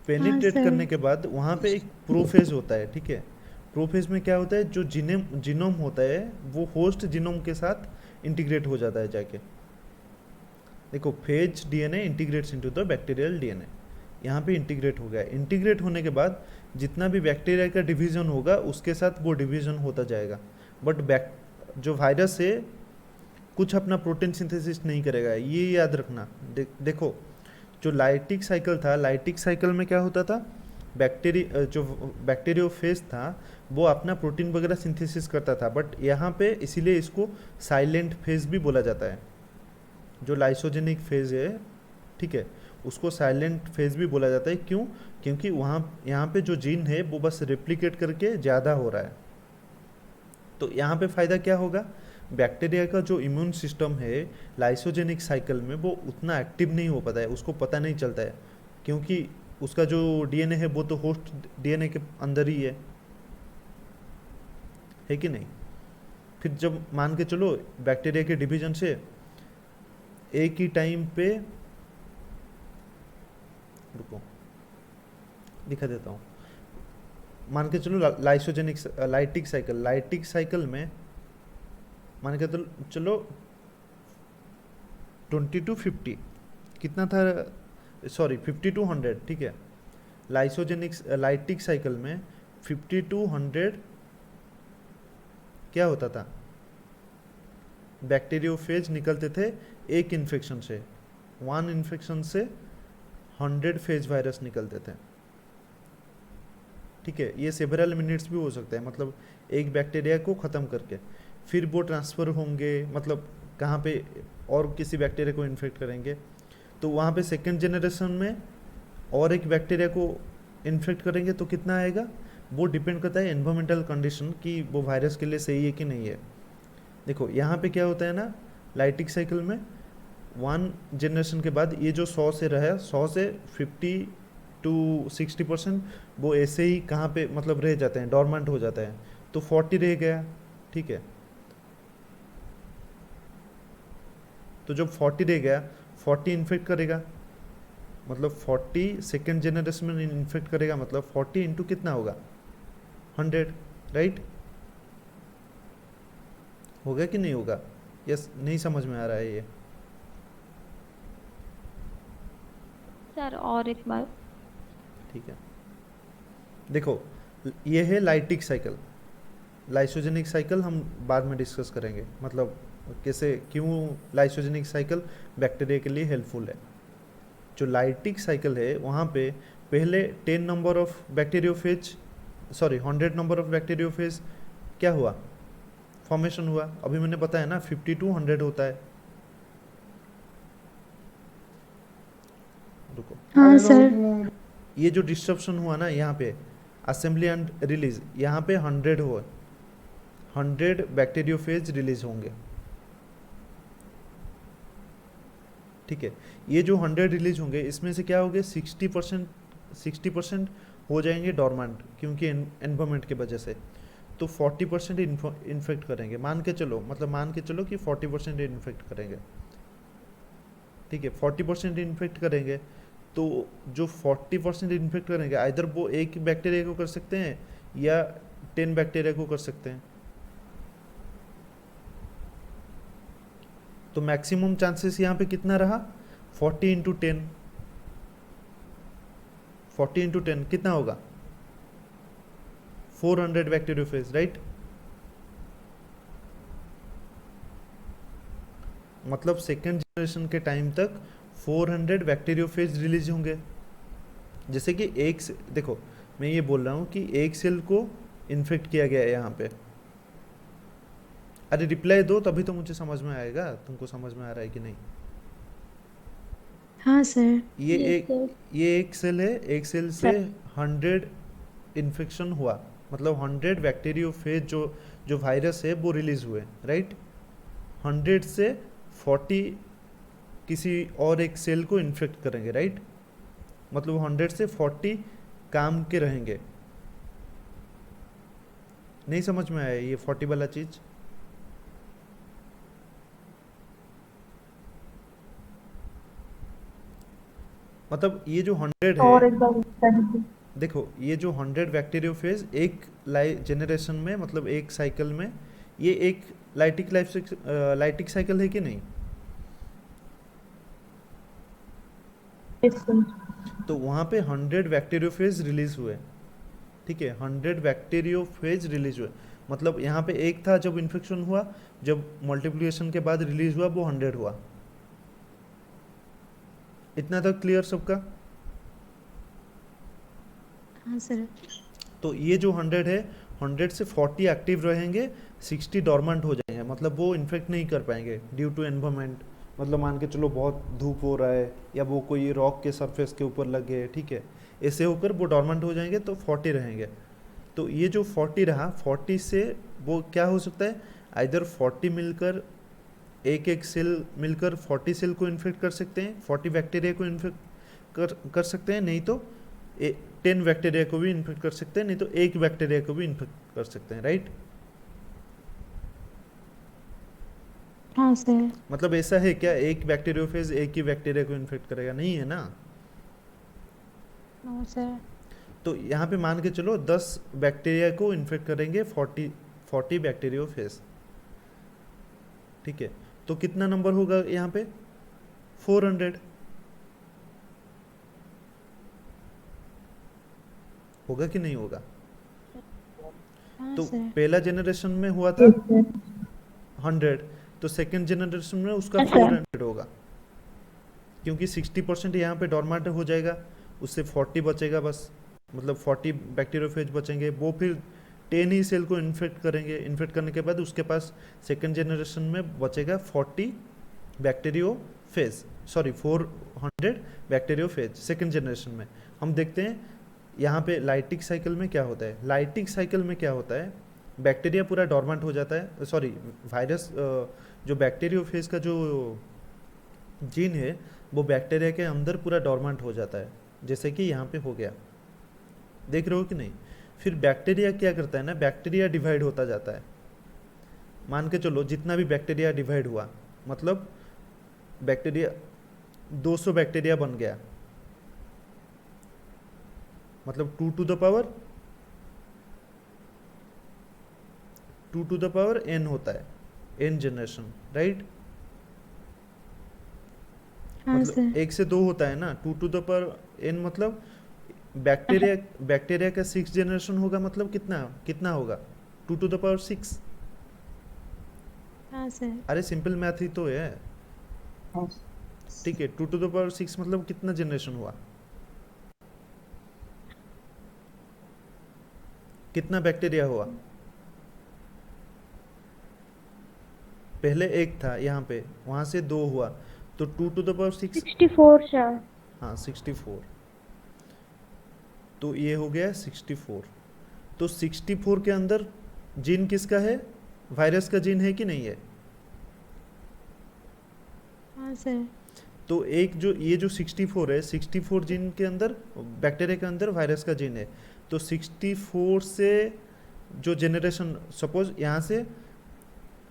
पेनिट्रेट सर। करने के बाद वहाँ पे एक प्रोफेज होता है। ठीक है, प्रोफेज में क्या होता है, जो जीनोम होता है वो होस्ट जीनोम के साथ इंटीग्रेट हो जाता है जाके। देखो, phase DNA integrates into the bacterial DNA, यहाँ पे इंटीग्रेट हो गया। इंटीग्रेट होने के बाद जितना भी बैक्टीरिया का डिवीजन होगा उसके साथ वो डिवीजन होता जाएगा, बट जो वायरस है कुछ अपना प्रोटीन सिंथेसिस नहीं करेगा, ये याद रखना। देखो, जो लाइटिक साइकिल था, लाइटिक साइकिल में क्या होता था, जो बैक्टीरियोफेज था वो अपना प्रोटीन वगैरह सिंथेसिस करता था, बट यहाँ पे इसीलिए इसको साइलेंट फेज भी बोला जाता है। जो लाइसोजेनिक फेज है, ठीक है, उसको साइलेंट फेज भी बोला जाता है। क्यों? क्योंकि वहाँ यहाँ पे जो जीन है वो बस रेप्लिकेट करके ज़्यादा हो रहा है। तो यहाँ पे फ़ायदा क्या होगा? बैक्टीरिया का जो इम्यून सिस्टम है लाइसोजेनिक साइकिल में वो उतना एक्टिव नहीं हो पाता है, उसको पता नहीं चलता है, क्योंकि उसका जो डीएनए है वो तो होस्ट डीएनए के अंदर ही है कि नहीं? फिर जब मान के चलो बैक्टीरिया के डिवीजन से एक ही टाइम पे, रुको दिखा देता हूँ, मान के चलो लाइसोजेनिक लाइटिक साइकिल में मान के चलो 20 to 50 कितना था, सॉरी 50 to 100, ठीक है। लाइटिक साइकिल में 50 to 100 क्या होता था? बैक्टीरियोफेज निकलते थे एक इन्फेक्शन से, 1 इन्फेक्शन से 100 फेज वायरस निकलते थे, ठीक है। ये सेवरल मिनट्स भी हो सकता है, मतलब एक बैक्टीरिया को ख़त्म करके फिर वो ट्रांसफ़र होंगे, मतलब कहाँ पे और किसी बैक्टीरिया को इन्फेक्ट करेंगे, तो वहाँ पे सेकेंड जनरेशन में और एक बैक्टीरिया को इन्फेक्ट करेंगे तो कितना आएगा? वो डिपेंड करता है एनवायरमेंटल कंडीशन कि वो वायरस के लिए सही है कि नहीं है। देखो यहाँ पे क्या होता है ना, लाइटिक साइकिल में 1 जनरेशन के बाद ये जो 100 से रहा, 100 से 50 to 60% वो ऐसे ही कहाँ पे मतलब रह जाते हैं, डॉर्मेंट हो जाता है, तो 40 रह गया, ठीक है। तो जब 40 रह गया, 40 इन्फेक्ट करेगा, मतलब 40 सेकेंड जनरेशन में इन्फेक्ट करेगा, मतलब 40 इंटू कितना होगा? 100, राइट? होगा कि नहीं होगा? यस, नहीं समझ में आ रहा है ये? सर और एक बार, ठीक है, देखो ये है लाइटिक साइकिल। लाइसोजेनिक साइकिल हम बाद में डिस्कस करेंगे, मतलब कैसे, क्यों लाइसोजेनिक साइकिल बैक्टीरिया के लिए हेल्पफुल है। जो लाइटिक साइकिल है वहाँ पे पहले 10 number of bacteriophage, sorry 100 number of bacteriophage क्या हुआ? फॉर्मेशन हुआ। अभी मैंने बताया ना 50 to 100 होता है। रुको, हाँ सर। ये जो डिस्ट्रप्शन हुआ ना यहाँ पे असेंबली एंड रिलीज, यहाँ पे 100 हुआ, 100 बैक्टीरियोफेज रिलीज होंगे, ठीक है। ये जो 100 रिलीज होंगे इसमें से क्या होंगे? 60% हो जाएंगे डॉर्मेंट, क्योंकि एनवायरमेंट के वजह से, तो 40% इन्फेक्ट करेंगे। मान के चलो कि 40% इन्फेक्ट करेंगे, ठीक है। 40% इन्फेक्ट करेंगे तो जो 40% इन्फेक्ट करेंगे आइदर वो एक बैक्टीरिया को कर सकते हैं या 10 बैक्टीरिया को कर सकते हैं। तो मैक्सिमम चांसेस यहाँ पे कितना रहा? 40 इंटू 10, 40 इंटू 10 कितना होगा? 400 बैक्टीरियोफेज, राइट? मतलब सेकेंड जनरेशन के टाइम तक 400 बैक्टीरियोफेज रिलीज होंगे। जैसे कि देखो मैं ये बोल रहा हूँ कि एक सेल को इन्फेक्ट किया गया है यहाँ पे। अरे रिप्लाई दो तभी तो मुझे समझ में आएगा, तुमको समझ में आ रहा है कि नहीं? हाँ सर। ये एक सेल है, एक सेल से 100 इन्फेक्शन हुआ, मतलब 100 बैक्टीरियोफेज जो वायरस है वो रिलीज हुए, राइट? 100 से 40 किसी और एक सेल को इन्फेक्ट करेंगे, राइट? मतलब 100 से 40 काम के रहेंगे। नहीं समझ में आया ये 40 वाला चीज? मतलब ये जो 100 और है, एक बार बता दीजिए। देखो ये जो 100 बैक्टीरियोफेज एक जनरेशन में, मतलब एक साइकिल में, ये एक लाइटिक साइकिल है कि नहीं? तो वहाँ पे 100 बैक्टीरियोफेज रिलीज हुए, ठीक है। 100 बैक्टीरियोफेज रिलीज हुए, मतलब यहाँ पे एक था जब इन्फेक्शन हुआ, जब मल्टीप्लिकेशन के बाद रिलीज हुआ वो 100 हुआ। इतना तक क्लियर सबका? हाँ सर। तो ये जो 100 है, 100 से 40 एक्टिव रहेंगे, 60 डॉर्मेंट हो जाएंगे, मतलब वो इन्फेक्ट नहीं कर पाएंगे ड्यू टू एनवायरमेंट, मतलब मान के चलो बहुत धूप हो रहा है या वो कोई रॉक के सरफेस के ऊपर लग गए, ठीक है, ऐसे होकर वो डॉर्मेंट हो जाएंगे तो 40 रहेंगे। तो ये जो 40 रहा, 40 से वो क्या हो सकता है, आइदर 40 मिलकर एक एक सेल मिलकर 40 सेल को इन्फेक्ट कर सकते हैं, 40 बैक्टीरिया को इन्फेक्ट कर सकते हैं, नहीं तो 10 बैक्टीरिया को भी इन्फेक्ट कर सकते हैं, नहीं तो एक बैक्टीरिया को भी इन्फेक्ट कर सकते हैं, राइट। हाँ सर। मतलब ऐसा है क्या एक बैक्टीरियोफेज एक ही बैक्टीरिया को इन्फेक्ट करेगा, नहीं है ना। No sir. तो यहाँ पे मान के चलो 10 बैक्टीरिया को इन्फेक्ट करेंगे 40 बैक्टीरियोफेज, ठीक है। तो कितना नंबर होगा यहाँ पे, 400 होगा कि नहीं होगा। हाँ तो सर। पहला जनरेशन में हुआ था 100, तो सेकंड जनरेशन में उसका 400 होगा, क्योंकि 60% यहाँ पे डॉर्मेंट हो जाएगा, उससे 40 बचेगा बस, मतलब 40 बैक्टीरियोफेज बचेंगे, वो फिर 10 ही सेल को इन्फेक्ट करेंगे। इन्फेक्ट करने के बाद उसके पास सेकंड जनरेशन में बचेगा 40 bacteriophage, sorry 400 bacteriophage second generation में। हम देखते हैं यहाँ पे लाइटिक साइकिल में क्या होता है। लाइटिक साइकिल में क्या होता है, बैक्टीरिया पूरा डॉर्मेंट हो जाता है, सॉरी वायरस, जो बैक्टीरियोफेज का जो जीन है वो बैक्टीरिया के अंदर पूरा डॉर्मेंट हो जाता है, जैसे कि यहाँ पे हो गया, देख रहे हो कि नहीं। फिर बैक्टीरिया क्या करता है ना, बैक्टीरिया डिवाइड होता जाता है। मान के चलो जितना भी बैक्टीरिया डिवाइड हुआ, मतलब बैक्टीरिया 200 बैक्टीरिया बन गया, मतलब 2 टू द पावर n होता है, n जनरेशन, राइट। हाँ मतलब सर। 1 से 2 होता है ना, 2 टू द पावर n, मतलब बैक्टीरिया का 6 जनरेशन होगा, मतलब कितना होगा, 2 टू द पावर 6। हाँ सर। अरे सिंपल मैथ ही तो है, ठीक है। 2 टू द पावर 6 मतलब कितना जनरेशन हुआ, कितना बैक्टीरिया हुआ। पहले 1 था यहाँ पे, वहां से 2 हुआ, तो 2 टू द पावर 6, 64 सर। हाँ 64, तो ये हो गया 64। तो 64 के अंदर जीन किसका है, वायरस का जीन है कि नहीं है। हाँ सर। तो एक जो ये जो 64 है, 64 जीन के अंदर, बैक्टीरिया के अंदर वायरस का जीन है। तो 64 से जो जनरेशन, सपोज यहाँ से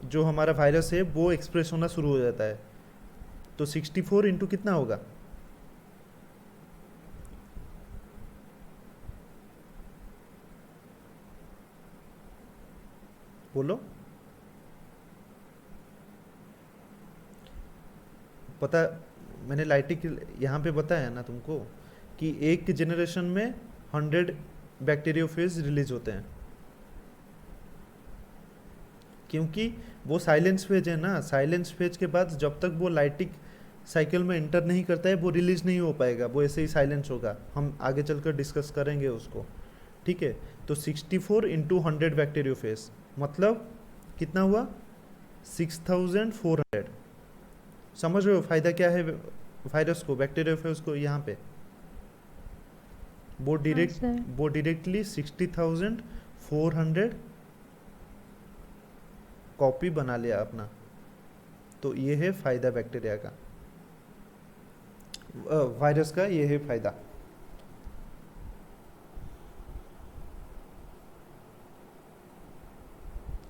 जो हमारा वायरस है वो एक्सप्रेस होना शुरू हो जाता है, तो 64 इंटू कितना होगा, बोलो। पता, मैंने लाइटिक यहाँ पे बताया ना तुमको कि एक जनरेशन में 100 बैक्टीरियोफेज रिलीज होते हैं, क्योंकि वो साइलेंस फेज है ना। साइलेंस फेज के बाद जब तक वो लाइटिक साइकिल में एंटर नहीं करता है वो रिलीज नहीं हो पाएगा, वो ऐसे ही साइलेंस होगा। हम आगे चलकर डिस्कस करेंगे उसको, ठीक है। तो 64 इंटू 100 बैक्टीरियोफेज मतलब कितना हुआ, 6400। समझ रहे हो फायदा क्या है वायरस को, बैक्टीरियोफेज को। यहाँ पे वो डायरेक्टली 60,400 कॉपी बना लिया अपना। तो ये है फायदा बैक्टीरिया का, वायरस का, ये है फायदा।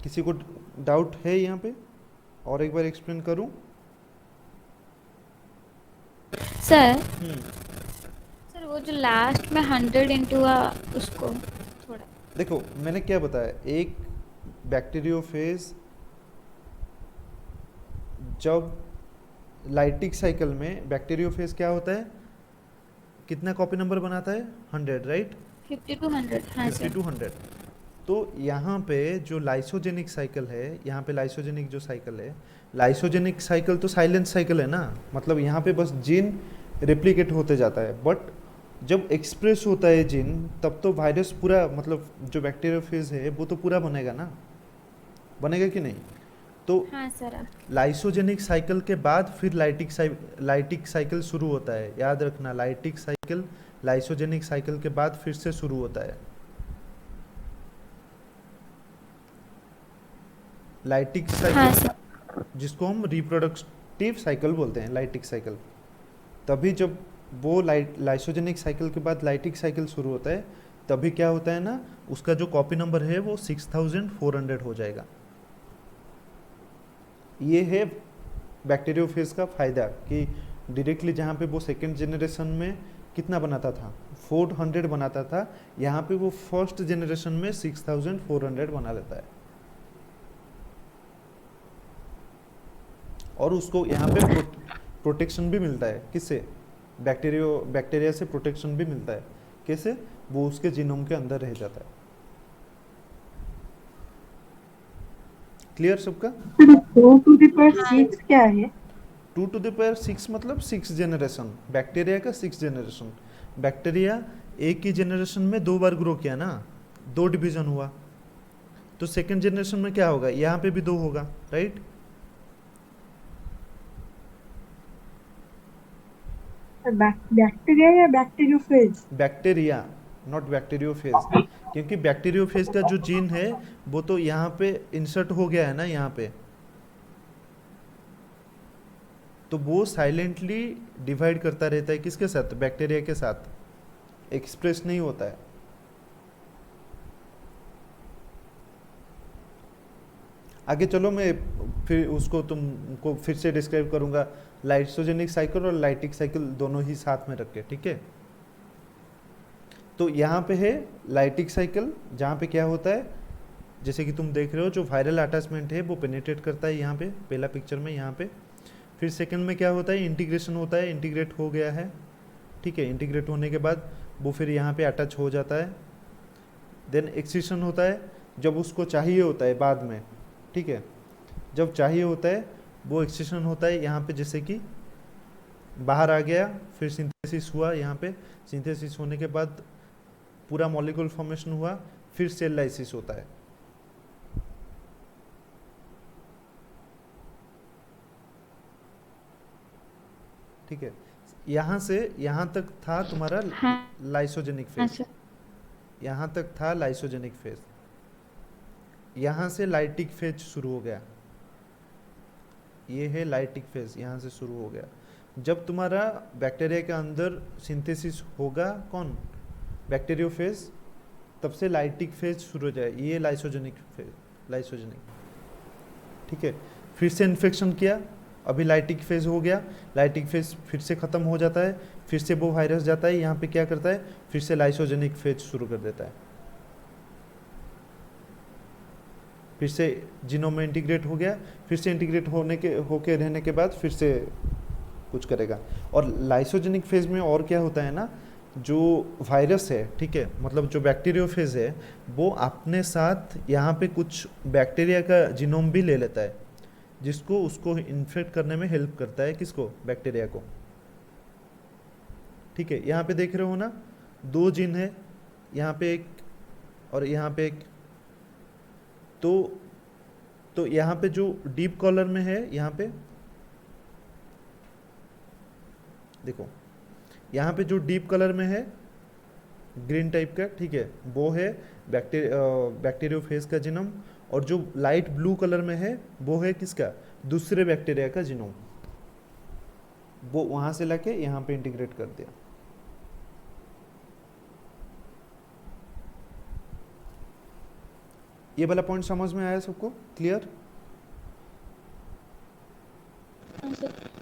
किसी को डाउट है यहाँ पे, और एक बार एक्सप्लेन करूं सर। सर वो जो लास्ट में 100 इंटू उसको थोड़ा देखो, मैंने क्या बताया, एक बैक्टीरियोफेज जब लाइटिक साइकिल में बैक्टीरियोफेज क्या होता है, कितना कॉपी नंबर बनाता है, 100, राइट। 50 to 100, हाँ 50 सर। to 100। तो यहाँ पे जो लाइसोजेनिक साइकिल है, यहाँ पे लाइसोजेनिक जो साइकिल है, लाइसोजेनिक साइकिल तो साइलेंस साइकिल है ना, मतलब यहाँ पे बस जीन रेप्लिकेट होते जाता है। बट जब एक्सप्रेस होता है जीन, तब तो वायरस पूरा, मतलब जो बैक्टीरियोफेज है वो तो पूरा बनेगा ना, बनेगा कि नहीं। तो हाँ सर। लाइसोजेनिक साइकिल के बाद फिर लाइटिक साइकिल शुरू होता है, याद रखना, लाइटिक साइकिल लाइसोजेनिक साइकिल के बाद फिर से शुरू होता है। लाइटिक हाँ साइकिल सर। जिसको हम रिप्रोडक्टिव साइकिल बोलते हैं, लाइटिक साइकिल, तभी जब वो लाइसोजेनिक साइकिल के बाद लाइटिक साइकिल शुरू होता है तभी क्या होता है ना, उसका जो कॉपी नंबर है वो 6400 हो जाएगा। ये है बैक्टीरियोफेज का फ़ायदा कि डायरेक्टली जहाँ पे वो सेकेंड जनरेशन में कितना बनाता था, 400 बनाता था, यहाँ पे वो फर्स्ट जनरेशन में 6400 बना लेता है। और उसको यहाँ पे प्रोटेक्शन भी मिलता है, किससे? बैक्टीरिया से प्रोटेक्शन भी मिलता है। कैसे? वो उसके जीनोम के अंदर रह जाता है। क्लियर सबका? 2 to the power 6 क्या है? 2 to the power 6 मतलब 6 जनरेशन, बैक्टीरिया का 6 जनरेशन। बैक्टीरिया एक ही जनरेशन में 2 बार ग्रो किया ना, 2 डिवीजन हुआ, तो सेकेंड जनरेशन में क्या होगा, यहाँ पे भी 2 होगा, राइट? बैक्टीरिया या बैक्टीरियोफेज? बैक्टीरिया, नॉट बैक्टीरियोफेज, क्योंकि बैक्टीरियोफेज का जो जीन है वो तो यहाँ पे इंसर्ट हो गया है ना यहाँ पे, तो वो साइलेंटली डिवाइड करता रहता है, किसके साथ? बैक्टीरिया के साथ, एक्सप्रेस नहीं होता है। आगे चलो, मैं फिर उसको तुमको फिर से डिस्क्राइब करूंगा, लाइसोजेनिक साइकिल और लाइटिक साइकिल दोनों ही साथ में रख के, ठीक है? तो यहाँ पे है लाइटिक साइकिल, जहाँ पे क्या होता है, जैसे कि तुम देख रहे हो, जो वायरल अटैचमेंट है वो पेनिट्रेट करता है यहाँ पे, पहला पिक्चर में यहाँ पे। फिर सेकंड में क्या होता है, इंटीग्रेशन होता है, इंटीग्रेट हो गया है, ठीक है? इंटीग्रेट होने के बाद वो फिर यहाँ पे अटैच हो जाता है। देन एक्सट्रूशन होता है, जब उसको चाहिए होता है बाद में, ठीक है? जब चाहिए होता है वो एक्सट्रूशन होता है यहाँ पे, जैसे कि बाहर आ गया, फिर सिंथेसिस हुआ यहाँ पे, सिंथेसिस होने के बाद पूरा मॉलिक्यूल फॉर्मेशन हुआ, फिर सेल लाइसिस होता है। ठीक है, यहाँ से यहाँ तक था तुम्हारा हाँ लाइसोजेनिक हाँ फेज, सर। यहाँ तक था लाइसोजेनिक फेज, यहाँ से लाइटिक फेज शुरू हो गया, ये है लाइटिक फेज, यहाँ से शुरू हो गया। जब तुम्हारा बैक्टीरिया के अंदर सिंथेसिस होगा, कौन? बैक्टीरियोफेज, तब से लाइटिक फेज शुरू हो जाए, ये लाइसोजेनिक फेज, लाइसोजेनिक, ठीक है? फिर से इन्फेक्शन किया, अभी लाइटिक फेज हो गया, लाइटिक फेज फिर से ख़त्म हो जाता है, फिर से वो वायरस जाता है यहाँ पे, क्या करता है, फिर से लाइसोजेनिक फेज शुरू कर देता है, फिर से जीनोम में इंटीग्रेट हो गया, फिर से इंटीग्रेट होके रहने के बाद फिर से कुछ करेगा। और लाइसोजेनिक फेज में और क्या होता है ना, जो वायरस है, ठीक है, मतलब जो बैक्टीरियोफेज है, वो अपने साथ यहाँ पे कुछ बैक्टीरिया का जीनोम भी ले लेता है, जिसको उसको इन्फेक्ट करने में हेल्प करता है, किसको? बैक्टीरिया को, ठीक है? यहाँ पे देख रहे हो ना, 2 जीन है, यहाँ पे एक और यहाँ पे एक, तो यहाँ पे जो डीप कॉलर में है, यहाँ पे देखो, यहाँ पे जो डीप कलर में है, ग्रीन टाइप का, ठीक है, वो है बैक्टीरियोफेज का जीनोम, और जो लाइट ब्लू कलर में है वो है किसका? दूसरे बैक्टीरिया का जीनोम, वो वहां से लाके यहाँ पे इंटीग्रेट कर दिया। ये वाला पॉइंट समझ में आया सबको? क्लियर?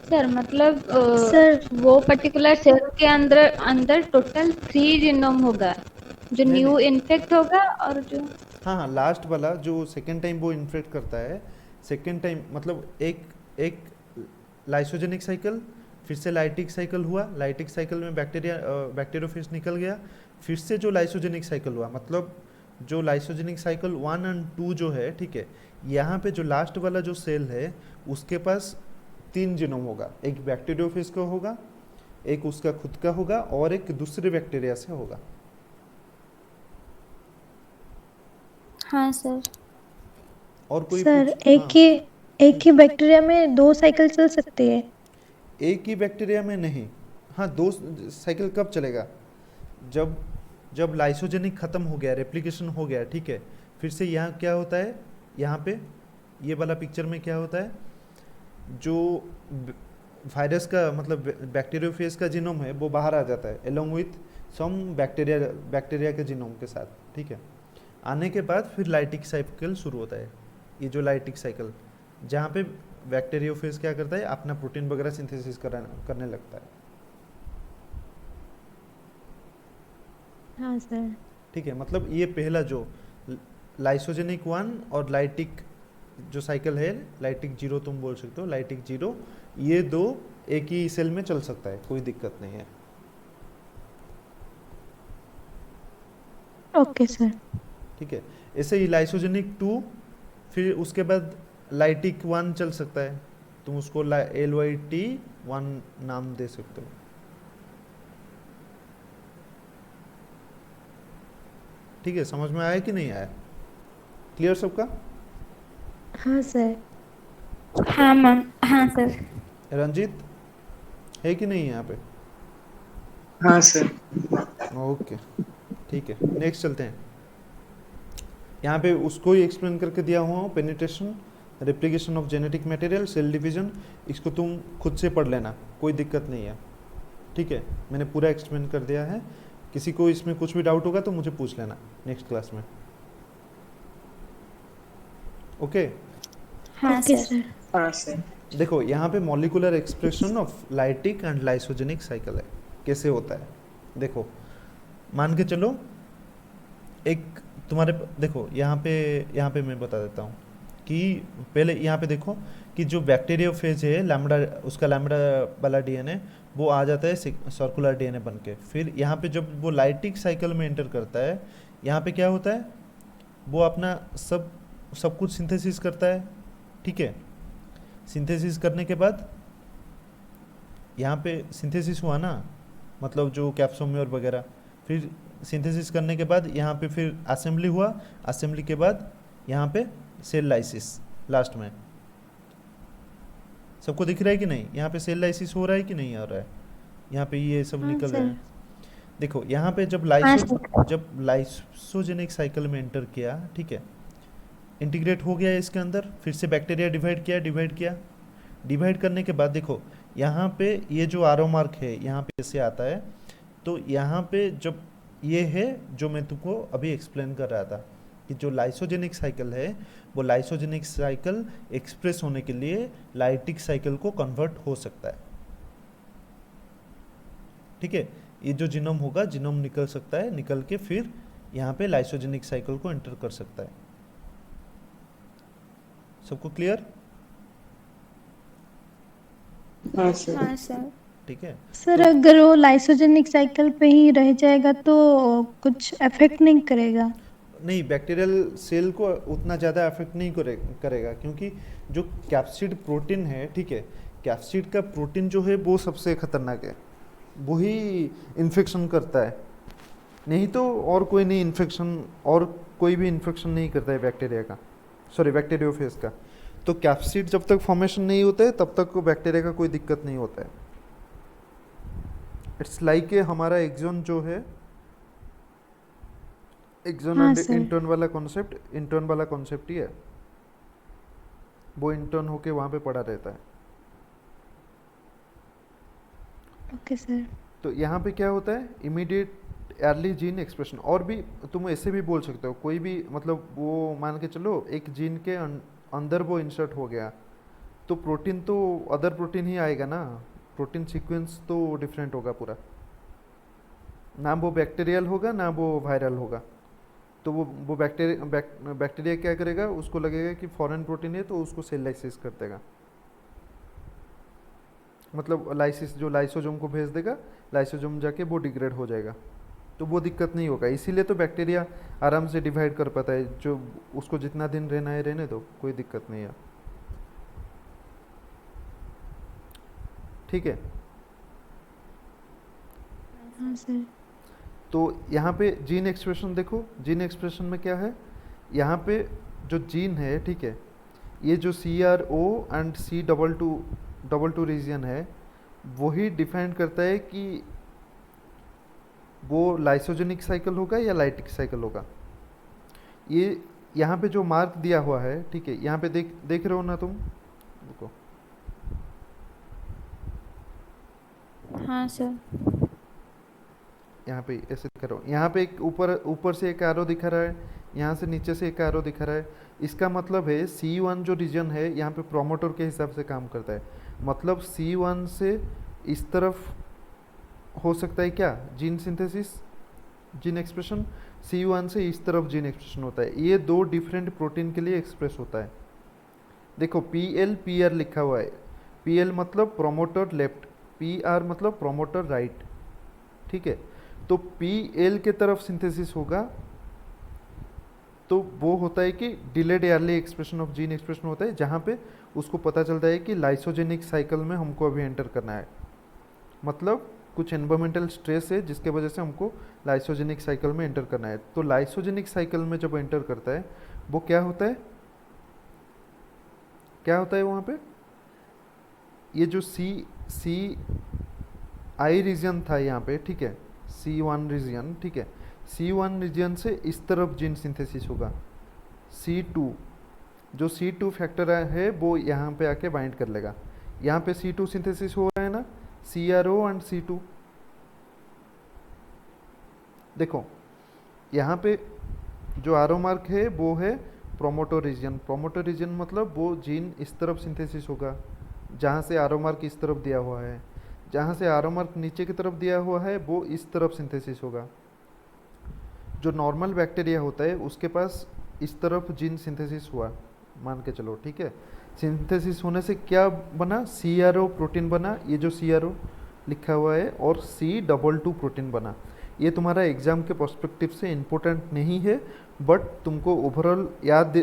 सर मतलब सर वो पर्टिकुलर सेल के अंदर अंदर टोटल 3 जीनोम होगा जो नहीं, न्यू नहीं। इन्फेक्ट होगा, और जो हाँ हाँ, लास्ट वाला जो सेकेंड टाइम वो इन्फेक्ट करता है, सेकेंड टाइम मतलब एक लाइसोजेनिक साइकिल, फिर से लाइटिक साइकिल हुआ, लाइटिक साइकिल में बैक्टीरियोफेज निकल गया, फिर से जो लाइसोजेनिक साइकिल हुआ, मतलब जो लाइसोजेनिक साइकिल 1 और 2 जो है, ठीक है, यहाँ पे जो लास्ट वाला जो सेल है उसके पास 3 जीनोम होगा, एक बैक्टीरियोफेज का होगा, एक उसका खुद का होगा, और एक दूसरे बैक्टीरिया से होगा। हाँ सर। और कोई सर पूछ? एक हाँ, ही एक ही बैक्टीरिया में 2 साइकिल चल सकती है? एक ही बैक्टीरिया में नहीं। हाँ, 2 साइकिल कब चलेगा? जब जब लाइसोजेनिक ख़त्म हो गया, रेप्लिकेशन हो गया, ठीक है, फिर से यहाँ क्या होता है, यहाँ पे ये वाला पिक्चर में क्या होता है, जो वायरस का मतलब बैक्टीरियोफेज का जीनोम है वो बाहर आ जाता है एलोंग विथ सम बैक्टीरिया के जीनोम के साथ, ठीक है। आने के बाद फिर लाइटिक साइकिल शुरू होता है। ये जो लाइटिक साइकिल, जहाँ पे बैक्टीरियोफेज क्या करता है, अपना प्रोटीन वगैरह सिंथेसिस करने लगता है। हाँ सर। ठीक है, मतलब ये पहला जो लाइसोजेनिक 1 और लाइटिक जो साइकिल है, लाइटिक 0 तुम बोल सकते हो, लाइटिक 0, ये 2 एक ही सेल में चल सकता है, कोई दिक्कत नहीं है। Okay sir. ठीक है, ऐसे ही लाइसोजेनिक 2, फिर उसके बाद लाइटिक 1 चल सकता है, तुम उसको LYT1 नाम दे सकते हो। ठीक है, समझ में आया कि नहीं आया? क्लियर सबका? हाँ सर। हाँ मैम, हाँ सर। रंजीत है कि नहीं यहाँ पे? हाँ सर। ओके, ठीक है, नेक्स्ट चलते हैं। यहाँ पे उसको ही एक्सप्लेन करके दिया हुआ हूँ, penetration, replication of genetic material, cell division, इसको तुम खुद से पढ़ लेना, कोई दिक्कत नहीं है। ठीक है, मैंने पूरा एक्सप्लेन कर दिया है। किसी को इसमें कुछ भी डाउट होगा तो मुझे पूछ लेना नेक्स्ट क्लास में। ओके? हाँ ओके सर। सर। हाँ सर। देखो यहाँ पे molecular expression of lytic and lysogenic cycle है, कैसे होता है। देखो मान के चलो एक तुम्हारे देखो यहाँ पे मैं बता देता हूँ कि पहले यहाँ पे देखो कि जो बैक्टीरियोफेज है, लैम्बडा, उसका लैम्बडा वाला डीएनए वो आ जाता है सर्कुलर डीएनए बन के। फिर यहाँ पे जब वो लाइटिक साइकिल में एंटर करता है, यहाँ पे क्या होता है, वो अपना सब कुछ सिंथेसिस करता है। ठीक है, सिंथेसिस करने के बाद यहाँ पे सिंथेसिस हुआ ना, मतलब जो कैप्सोम्योर वगैरह, फिर सिंथेसिस करने के बाद यहाँ पे फिर असेंबली हुआ, असेंबली के बाद यहाँ पे सेल लाइसिस लास्ट में। सबको दिख रहा है कि नहीं? यहाँ पे सेल लाइसिस हो रहा है कि नहीं हो रहा है? यहाँ पे ये सब हाँ निकल रहे सर। हैं। देखो यहाँ पे जब लाइसोजेनिक साइकिल में एंटर किया, ठीक है, इंटीग्रेट हो गया इसके अंदर, फिर से बैक्टीरिया डिवाइड करने के बाद देखो यहाँ पे ये जो आरो मार्क है यहाँ पे ऐसे आता है। तो यहाँ पे जब ये है जो मैं तुमको अभी एक्सप्लेन कर रहा था कि जो लाइसोजेनिक साइकिल है, वो लाइसोजेनिक साइकिल एक्सप्रेस होने के लिए लाइटिक साइकिल को कन्वर्ट हो सकता है। ठीक है, ये जो जीनोम होगा, जीनोम निकल सकता है, निकल के फिर यहाँ पे लाइसोजेनिक साइकिल को एंटर कर सकता है। सबको क्लियर? हाँ सर। हाँ सर। ठीक है, सर तो अगर वो लाइसोजेनिक साइकिल पे ही रह जाएगा तो कुछ अफेक्ट नहीं करेगा? नहीं, बैक्टीरियल सेल को उतना ज़्यादा अफेक्ट नहीं करेगा, क्योंकि जो कैप्सिड प्रोटीन है, ठीक है, कैप्सिड का प्रोटीन जो है वो सबसे खतरनाक है, वही इन्फेक्शन करता है, नहीं तो और कोई नहीं इन्फेक्शन, और कोई भी इन्फेक्शन नहीं करता है बैक्टीरिया का, सॉरी बैक्टीरियोफेज का। तो कैप्सिड जब तक फॉर्मेशन नहीं होता है तब तक को बैक्टीरिया का कोई दिक्कत नहीं होता है। इट्स लाइक हमारा एक्सोन जो है, एक्सोन हाँ एंड सर। इंटर्न वाला कॉन्सेप्ट ही है, वो इंटर्न होके वहाँ पे पड़ा रहता है। Okay sir. तो यहाँ पे क्या होता है, इमीडिएट अर्ली जीन एक्सप्रेशन। और भी तुम ऐसे भी बोल सकते हो, कोई भी मतलब वो मान के चलो एक जीन के अंदर वो इंसर्ट हो गया, तो प्रोटीन तो अदर प्रोटीन ही आएगा ना, प्रोटीन सीक्वेंस तो डिफरेंट होगा पूरा, ना वो बैक्टीरियल होगा ना वो वायरल होगा। तो वो बैक्टीरिया क्या करेगा, उसको लगेगा कि फॉरेन प्रोटीन है तो उसको सेल लाइसिस कर देगा, मतलब लाइसिस जो लाइसोजोम को भेज देगा, लाइसोजोम जाके वो डिग्रेड हो जाएगा, तो वो दिक्कत नहीं होगा। इसीलिए तो बैक्टीरिया आराम से डिवाइड कर पाता है, जो उसको जितना दिन रहना है रहने दो, कोई दिक्कत नहीं है। ठीक है, हाँ सर। तो यहाँ पे जीन एक्सप्रेशन देखो, जीन एक्सप्रेशन में क्या है, यहाँ पे जो जीन है, ठीक है, ये जो CRO एंड C22 रीजन है वही डिफाइन करता है कि वो लाइसोजेनिक साइकिल होगा या लाइटिक साइकिल होगा। ये यहाँ पे जो मार्क दिया हुआ है, ठीक है, यहाँ पे देख रहे हो ना तुम, देखो हाँ सर। यहाँ पे ऐसे दिखा रहा हूँ, यहाँ पे एक ऊपर से एक एरो दिखा रहा है, यहाँ से नीचे से एक एरो दिखा रहा है। इसका मतलब है C1 जो रीजन है यहाँ पे प्रोमोटर के हिसाब से काम करता है। मतलब C1 से इस तरफ हो सकता है क्या, gene synthesis, gene expression, C1 से इस तरफ जीन एक्सप्रेशन होता है। ये दो डिफरेंट प्रोटीन के लिए एक्सप्रेस होता है। देखो PL PR लिखा हुआ है। PL मतलब प्रोमोटर लेफ्ट, PR मतलब प्रोमोटर राइट, ठीक है। तो PL के तरफ सिंथेसिस होगा तो वो होता है कि delayed early expression of gene expression होता है, जहाँ पे उसको पता चलता है कि लाइसोजेनिक साइकिल में हमको अभी एंटर करना है। मतलब कुछ एनवायरमेंटल स्ट्रेस है जिसके वजह से हमको लाइसोजेनिक साइकिल में एंटर करना है। तो लाइसोजेनिक साइकिल में जब एंटर करता है वो क्या होता है, क्या होता है वहाँ पे, ये जो सी आई रीजन था यहाँ पे, ठीक है, C1 रीजन, ठीक है, C1 रीजन से इस तरफ जीन सिंथेसिस होगा। C2 जो C2 फैक्टर है वो यहाँ पे आके बाइंड कर लेगा। यहाँ पे C2 सिंथेसिस हो रहा है ना, CRO एंड C2। देखो यहाँ पे जो आरो मार्क है वो है प्रोमोटर रीजन। प्रोमोटर रीजन मतलब वो जीन इस तरफ सिंथेसिस होगा जहाँ से आरो मार्क इस तरफ दिया हुआ है। जहाँ से आरो मार्क नीचे की तरफ दिया हुआ है वो इस तरफ सिंथेसिस होगा। जो नॉर्मल बैक्टीरिया होता है उसके पास इस तरफ जीन सिंथेसिस हुआ, मान के चलो, ठीक है। सिंथेसिस होने से क्या बना, CRO प्रोटीन बना, ये जो CRO लिखा हुआ है, और C22 प्रोटीन बना। ये तुम्हारा एग्जाम के पर्सपेक्टिव से इम्पोर्टेंट नहीं है, बट तुमको ओवरऑल याद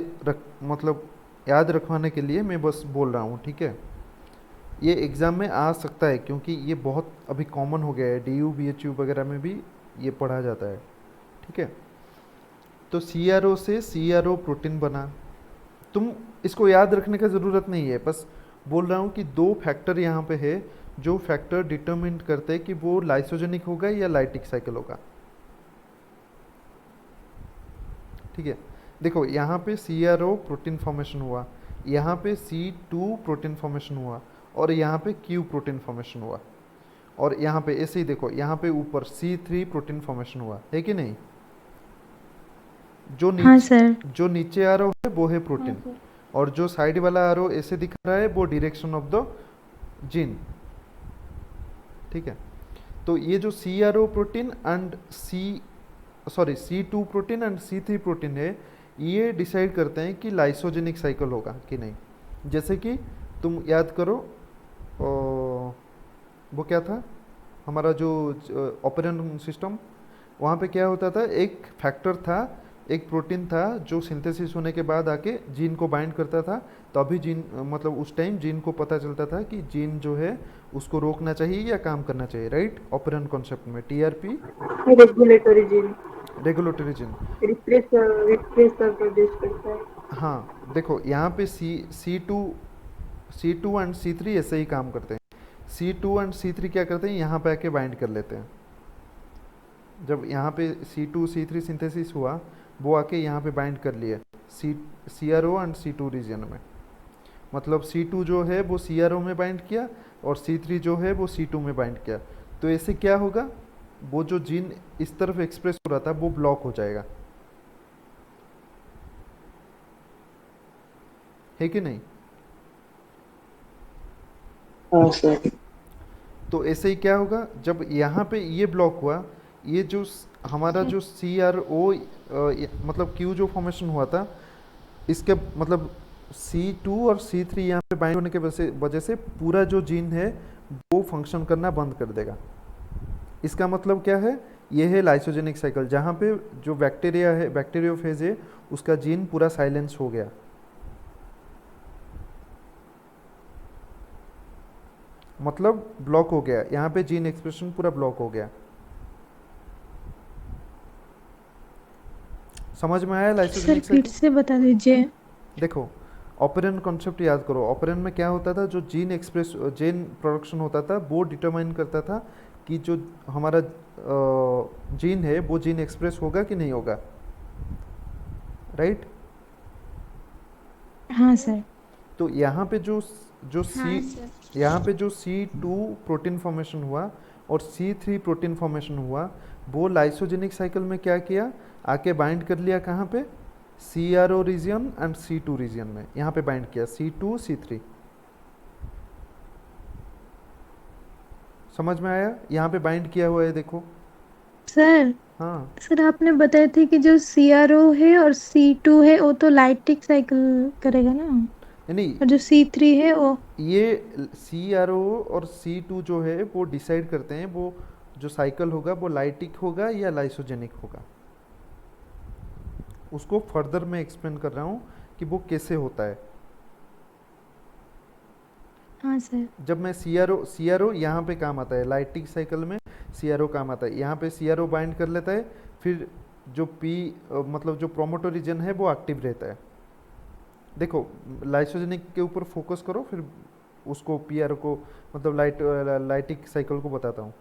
रखवाने के लिए मैं बस बोल रहा हूँ, ठीक है। ये एग्ज़ाम में आ सकता है क्योंकि ये बहुत अभी कॉमन हो गया है, DU BHU वगैरह में भी ये पढ़ा जाता है, ठीक है। तो CRO से CRO प्रोटीन बना। तुम इसको याद रखने का ज़रूरत नहीं है, बस बोल रहा हूँ कि दो फैक्टर यहाँ पे है जो फैक्टर डिटरमिन करते हैं कि वो लाइसोजेनिक होगा या लाइटिक साइकिल होगा, ठीक है। देखो यहाँ पे CRO प्रोटीन फॉर्मेशन हुआ, यहाँ पे C2 प्रोटीन फॉर्मेशन हुआ, और यहाँ पे Q प्रोटीन फॉर्मेशन हुआ, और यहाँ पे ऐसे ही देखो यहाँ पे ऊपर C3 प्रोटीन फॉर्मेशन हुआ है कि नहीं। हाँ सर। जो नीचे आ रहा है वो है प्रोटीन, और जो साइड वाला आरो ऐसे दिख रहा है वो डायरेक्शन ऑफ द जीन, ठीक है। तो ये जो CRO protein and C2 protein and C3 protein है, ये डिसाइड करते हैं कि लाइसोजेनिक साइकिल होगा कि नहीं। जैसे कि तुम याद करो, वो क्या था हमारा जो ऑपरेंट सिस्टम, वहाँ पे क्या होता था, एक फैक्टर था, एक प्रोटीन था जो सिंथेसिस होने के बाद आके जीन को बाइंड करता था। तो अभी जीन मतलब उस टाइम जीन को पता चलता था कि जीन जो है उसको रोकना चाहिए या काम करना चाहिए, राइट। ऑपरेंट कॉन्सेप्ट में TRP regulatory gene, regulatory gene repressor produce करता है। हाँ देखो यहाँ पे C2 एंड C3 ऐसे ही काम करते हैं। C2 एंड C3 क्या करते हैं, यहाँ पे आके बाइंड कर लेते हैं। जब यहाँ पे C2 C3 सिंथेसिस हुआ वो आके यहाँ पे बाइंड कर लिए CRO एंड C2 रीजन में। मतलब C2 जो है वो CRO में बाइंड किया और C3 जो है वो C2 में बाइंड किया। तो ऐसे क्या होगा, वो जो जीन इस तरफ एक्सप्रेस हो रहा था वो ब्लॉक हो जाएगा, है कि नहीं। हाँ सर। तो ऐसे ही क्या होगा, जब यहाँ पे ये ब्लॉक हुआ, ये जो हमारा जो CRO मतलब Q जो फॉर्मेशन हुआ था, इसके मतलब C2 और C3 यहाँ पे बाइंड होने के वजह से पूरा जो जीन है वो फंक्शन करना बंद कर देगा। इसका मतलब क्या है, ये है लाइसोजेनिक साइकिल, जहाँ पे जो बैक्टीरिया है, बैक्टीरियोफेज है, उसका जीन पूरा साइलेंस हो गया। मतलब ब्लॉक हो गया, यहाँ पे जीन एक्सप्रेशन पूरा ब्लॉक हो गया। समझ में आया सर लाइसोजेनिक फिर साइकिल। से बता दीजिए। देखो ऑपरेंड कॉन्सेप्ट याद करो। ऑपरेंड में क्या होता था, जो जीन प्रोडक्शन होता था वो डिटरमाइन करता था कि जो हमारा जीन है वो जीन एक्सप्रेस होगा कि नहीं होगा, राइट? हाँ सर। तो यहाँ पे जो जो हाँ सी सर। यहाँ पे जो C2 प्रोटीन फॉर्मेशन हुआ और C3 प्रोटीन फॉर्मेशन हुआ, वो लाइसोजेनिक साइकिल में क्या किया, आके बाइंड कर लिया कहाँ पे, CRO reason and C2 reason में, यहाँ पे बाइंड किया C2 C3। समझ में आया? यहाँ पे बाइंड किया हुआ है देखो। सर हाँ सर आपने बताया था कि जो CRO है और C2 है वो तो लाइटिक साइकिल करेगा ना, नहीं, और जो C3 है वो। ये CRO और C2 जो है वो डिसाइड करते हैं वो जो साइकिल होगा वो लाइटिक होगा या लाइसोजेनिक होगा। उसको फर्दर मैं एक्सप्लेन कर रहा हूँ कि वो कैसे होता है। हाँ सर। जब मैं CRO यहाँ पे काम आता है, लाइटिक साइकिल में CRO काम आता है। यहाँ पे CRO बाइंड कर लेता है, फिर जो मतलब जो प्रोमोटर रीजन है वो एक्टिव रहता है। देखो लाइसोजेनिक के ऊपर फोकस करो, फिर उसको PRO को मतलब लाइटिक साइकिल को बताता हूँ।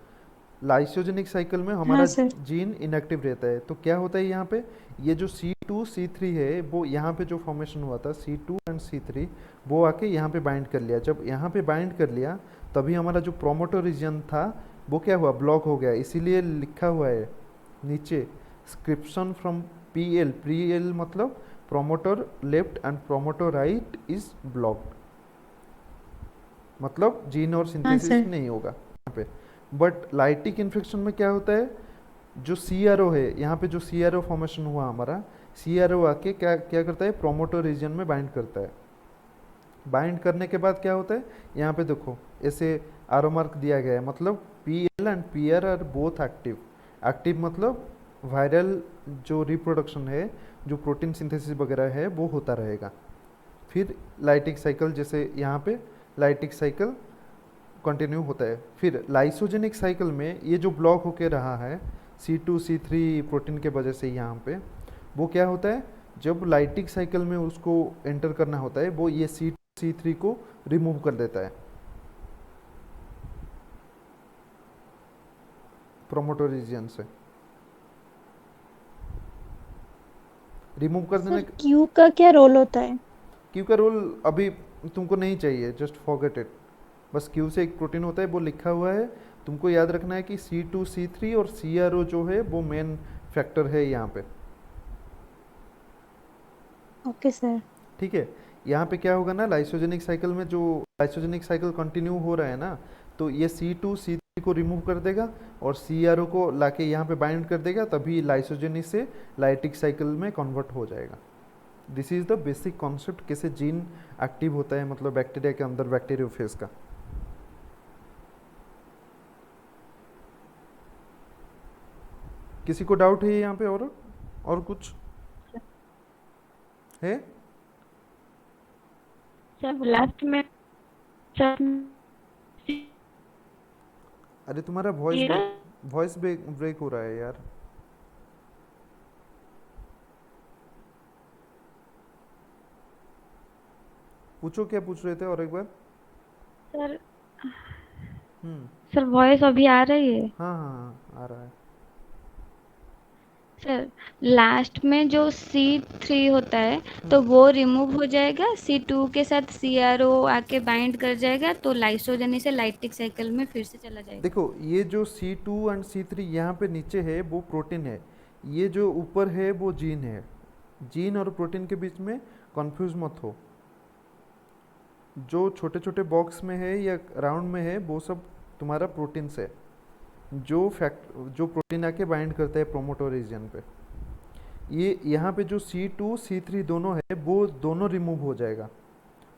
लाइसोजेनिक साइकिल में हाँ हमारा सर। जीन इनएक्टिव रहता है, तो क्या होता है यहाँ पे, ये जो C2 C3 है वो यहाँ पे जो फॉर्मेशन हुआ था C2 एंड C3 वो आके यहाँ पे बाइंड कर लिया। जब यहाँ पे बाइंड कर लिया तभी हमारा जो प्रोमोटर रीजन था वो क्या हुआ, ब्लॉक हो गया। इसीलिए लिखा हुआ है नीचे स्क्रिप्शन फ्रॉम PL मतलब promoter left and promoter right is blocked, मतलब जीन और हाँ सिंथेसिस सर। नहीं होगा यहाँ पे। बट लाइटिक इन्फेक्शन में क्या होता है, जो CRO है यहाँ पे जो CRO फॉर्मेशन हुआ हमारा, CRO आके क्या क्या करता है, प्रोमोटर रीजन में बाइंड करता है। बाइंड करने के बाद क्या होता है, यहाँ पे देखो ऐसे आरो मार्क दिया गया है, मतलब PL and PR are both active. Active मतलब वायरल जो रिप्रोडक्शन है, जो प्रोटीन सिंथेसिस वगैरह है वो होता रहेगा। फिर लाइटिक साइकिल, जैसे यहाँ पे लाइटिक साइकिल कंटिन्यू होता है। फिर लाइसोजेनिक साइकिल में ये जो ब्लॉक होके रहा है C2 C3 प्रोटीन के वजह से यहाँ पे, वो क्या होता है, जब लाइटिक साइकिल में उसको एंटर करना होता है वो ये C2 C3 को रिमूव कर देता है प्रोमोटर रीजन से। रिमूव कर देने सर Q का क्या रोल होता है? क्यू का रोल अभी तुमको नहीं चाहिए, just forget it. Bus queue से एक प्रोटीन होता है वो लिखा हुआ है, तुमको याद रखना है कि C2 C3 और CRO जो है वो मेन फैक्टर है यहाँ पे। Okay sir. ठीक है, यहाँ पे क्या होगा ना, लाइसोजेनिक साइकिल में जो लाइसोजेनिक साइकिल कंटिन्यू हो रहा है ना, तो ये C2 C3 को रिमूव कर देगा और CRO को लाके यहाँ पे बाइंड कर देगा, तभी लाइसोजेनिक से लाइटिक साइकिल में कन्वर्ट हो जाएगा। This is the basic concept कैसे जीन एक्टिव होता है, मतलब बैक्टीरिया के अंदर बैक्टीरियोफेज का। किसी को डाउट है यहाँ पे और कुछ है? सर लास्ट में सर अरे तुम्हारा वॉइस ब्रेक हो रहा है यार। पूछो क्या पूछ रहे थे और एक बार। सर हम्म। सर वॉइस अभी आ रही है? हाँ हाँ हाँ, आ रहा है। सर लास्ट में जो C3 होता है तो वो रिमूव हो जाएगा, C2 के साथ CRO आके बाइंड कर जाएगा, तो लाइसोजेनी से लाइटिक साइकिल में फिर से चला जाएगा। देखो ये जो C2 एंड C3 यहाँ पे नीचे है वो प्रोटीन है, ये जो ऊपर है वो जीन है। जीन और प्रोटीन के बीच में कंफ्यूज मत हो। जो छोटे छोटे बॉक्स में है या राउंड में है वो सब तुम्हारा प्रोटीन्स है, जो प्रोटीन आके बाइंड करता है प्रोमोटर रीजन पे। ये यहाँ पे जो C2 C3 दोनों है वो दोनों रिमूव हो जाएगा,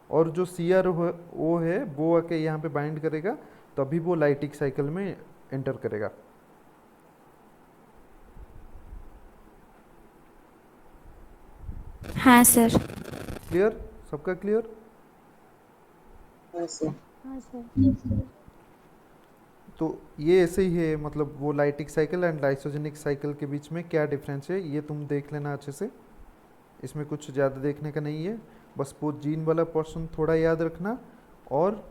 और जो CRO है वो आके यहाँ पे बाइंड करेगा, तभी वो लाइटिक साइकिल में एंटर करेगा। हाँ सर। क्लियर? सबका क्लियर? हाँ सर। हाँ सर। तो ये ऐसे ही है, मतलब वो lytic cycle and lysogenic cycle के बीच में क्या डिफरेंस है ये तुम देख लेना अच्छे से, इसमें कुछ ज़्यादा देखने का नहीं है। बस वो जीन वाला पोर्शन थोड़ा याद रखना। और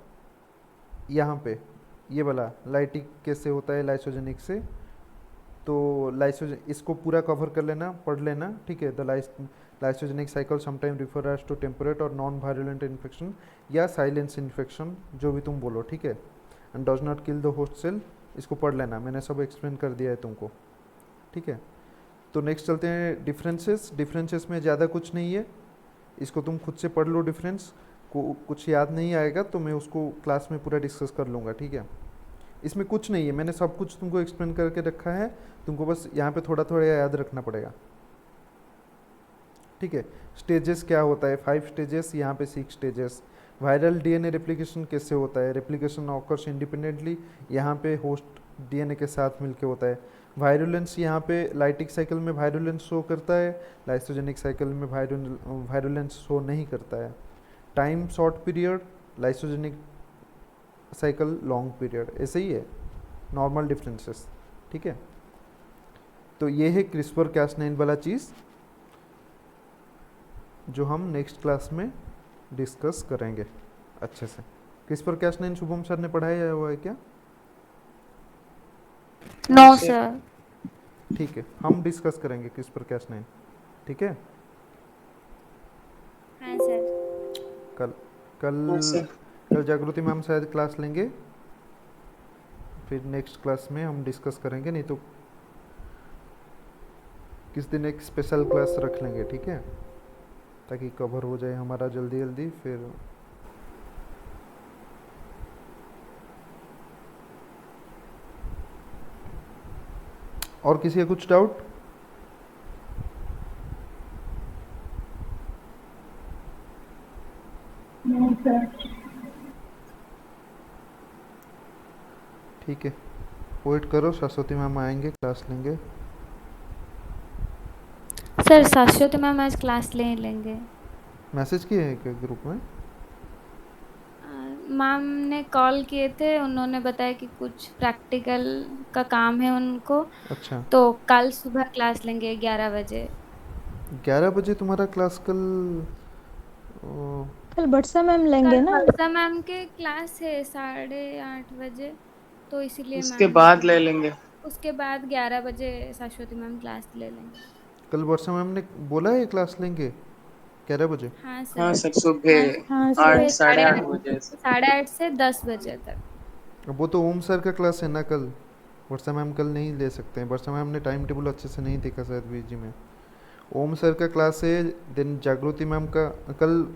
यहाँ पे ये वाला लाइटिक कैसे होता है लाइसोजेनिक से, तो लाइसोजन इसको पूरा कवर कर लेना, पढ़ लेना, ठीक है। The lysogenic cycle sometime refer as to temperate और नॉन वायलेंट इन्फेक्शन या साइलेंस इन्फेक्शन, जो भी तुम बोलो, ठीक है। And does not kill the host cell, इसको पढ़ लेना, मैंने सब एक्सप्लेन कर दिया है तुमको, ठीक है। तो नेक्स्ट चलते हैं डिफरेंसेस। डिफरेंसेस में ज़्यादा कुछ नहीं है, इसको तुम खुद से पढ़ लो। डिफरेंस को कुछ याद नहीं आएगा तो मैं उसको क्लास में पूरा डिस्कस कर लूँगा, ठीक है। इसमें कुछ नहीं है, मैंने सब कुछ तुमको एक्सप्लेन करके रखा है, तुमको बस यहाँ पे थोड़ा थोड़ा याद रखना पड़ेगा, ठीक है। स्टेजेस क्या होता है, 5 स्टेजेस, यहाँ पे 6 स्टेजेस। वायरल डीएनए रेप्लिकेशन कैसे होता है, रेप्लिकेशन ऑकर्स इंडिपेंडेंटली, यहाँ पे होस्ट डीएनए के साथ मिलके होता है। वायरुलेंस यहाँ पे लाइटिक साइकिल में वायरुलेंस शो करता है, लाइसोजेनिक साइकिल में वायरुलेंस शो नहीं करता है। Time short period, lysogenic cycle long period, ऐसे ही है नॉर्मल डिफरेंसेस, ठीक है। तो ये है क्रिस्पर कैस9 वाला चीज़ जो हम नेक्स्ट क्लास में डिस्कस करेंगे अच्छे से। क्रिस्पर कैस9 शुभम सर ने पढ़ाया हुआ है क्या? No sir. ठीक है, हम डिस्कस करेंगे क्रिस्पर कैस9, ठीक है। हाँ सर। कल कल हाँ सर। कल जागृति मैम शायद क्लास लेंगे, फिर नेक्स्ट क्लास में हम डिस्कस करेंगे, नहीं तो किस दिन एक स्पेशल क्लास रख लेंगे, ठीक है, ताकि कवर हो जाए हमारा जल्दी जल्दी। फिर और किसी का कुछ डाउट? नहीं सर। ठीक है, वेट करो, सरस्वती मैम आएंगे, क्लास लेंगे। सर सरस्वती मैम आज क्लास ले लेंगे। मैसेज किए हैं क्या ग्रुप में? मैम ने कॉल किए थे, उन्होंने बताया कि कुछ प्रैक्टिकल का काम है उनको, अच्छा, तो कल सुबह क्लास लेंगे 11 बजे। 11 बजे तुम्हारा क्लास कल? कल बरसा मैम लेंगे कल ना? वर्षा मैम के क्लास है 8:30 बजे, तो इसीलिए उसके मैम बाद ले लेंगे। उसके बाद 11 बजे सरस्वती मैम क्लास ले लेंगे। कल वर्षा मैम ने बोला है क्लास लेंगे 11 बजे? हाँ हाँ सर। सर, हाँ, सुबह हाँ आठ सर। साढ़े आठ बजे से। 8:30 से 10 बजे तक। अब वो तो ओम सर का क्लास है ना कल, वर्षा मैम कल नहीं ले सकते हैं। वर्षा मैम ने टाइम टेबल अच्छे से नहीं देखा शायद बीजी में। ओम सर का क्लास है, देन जागृति मैम का कल,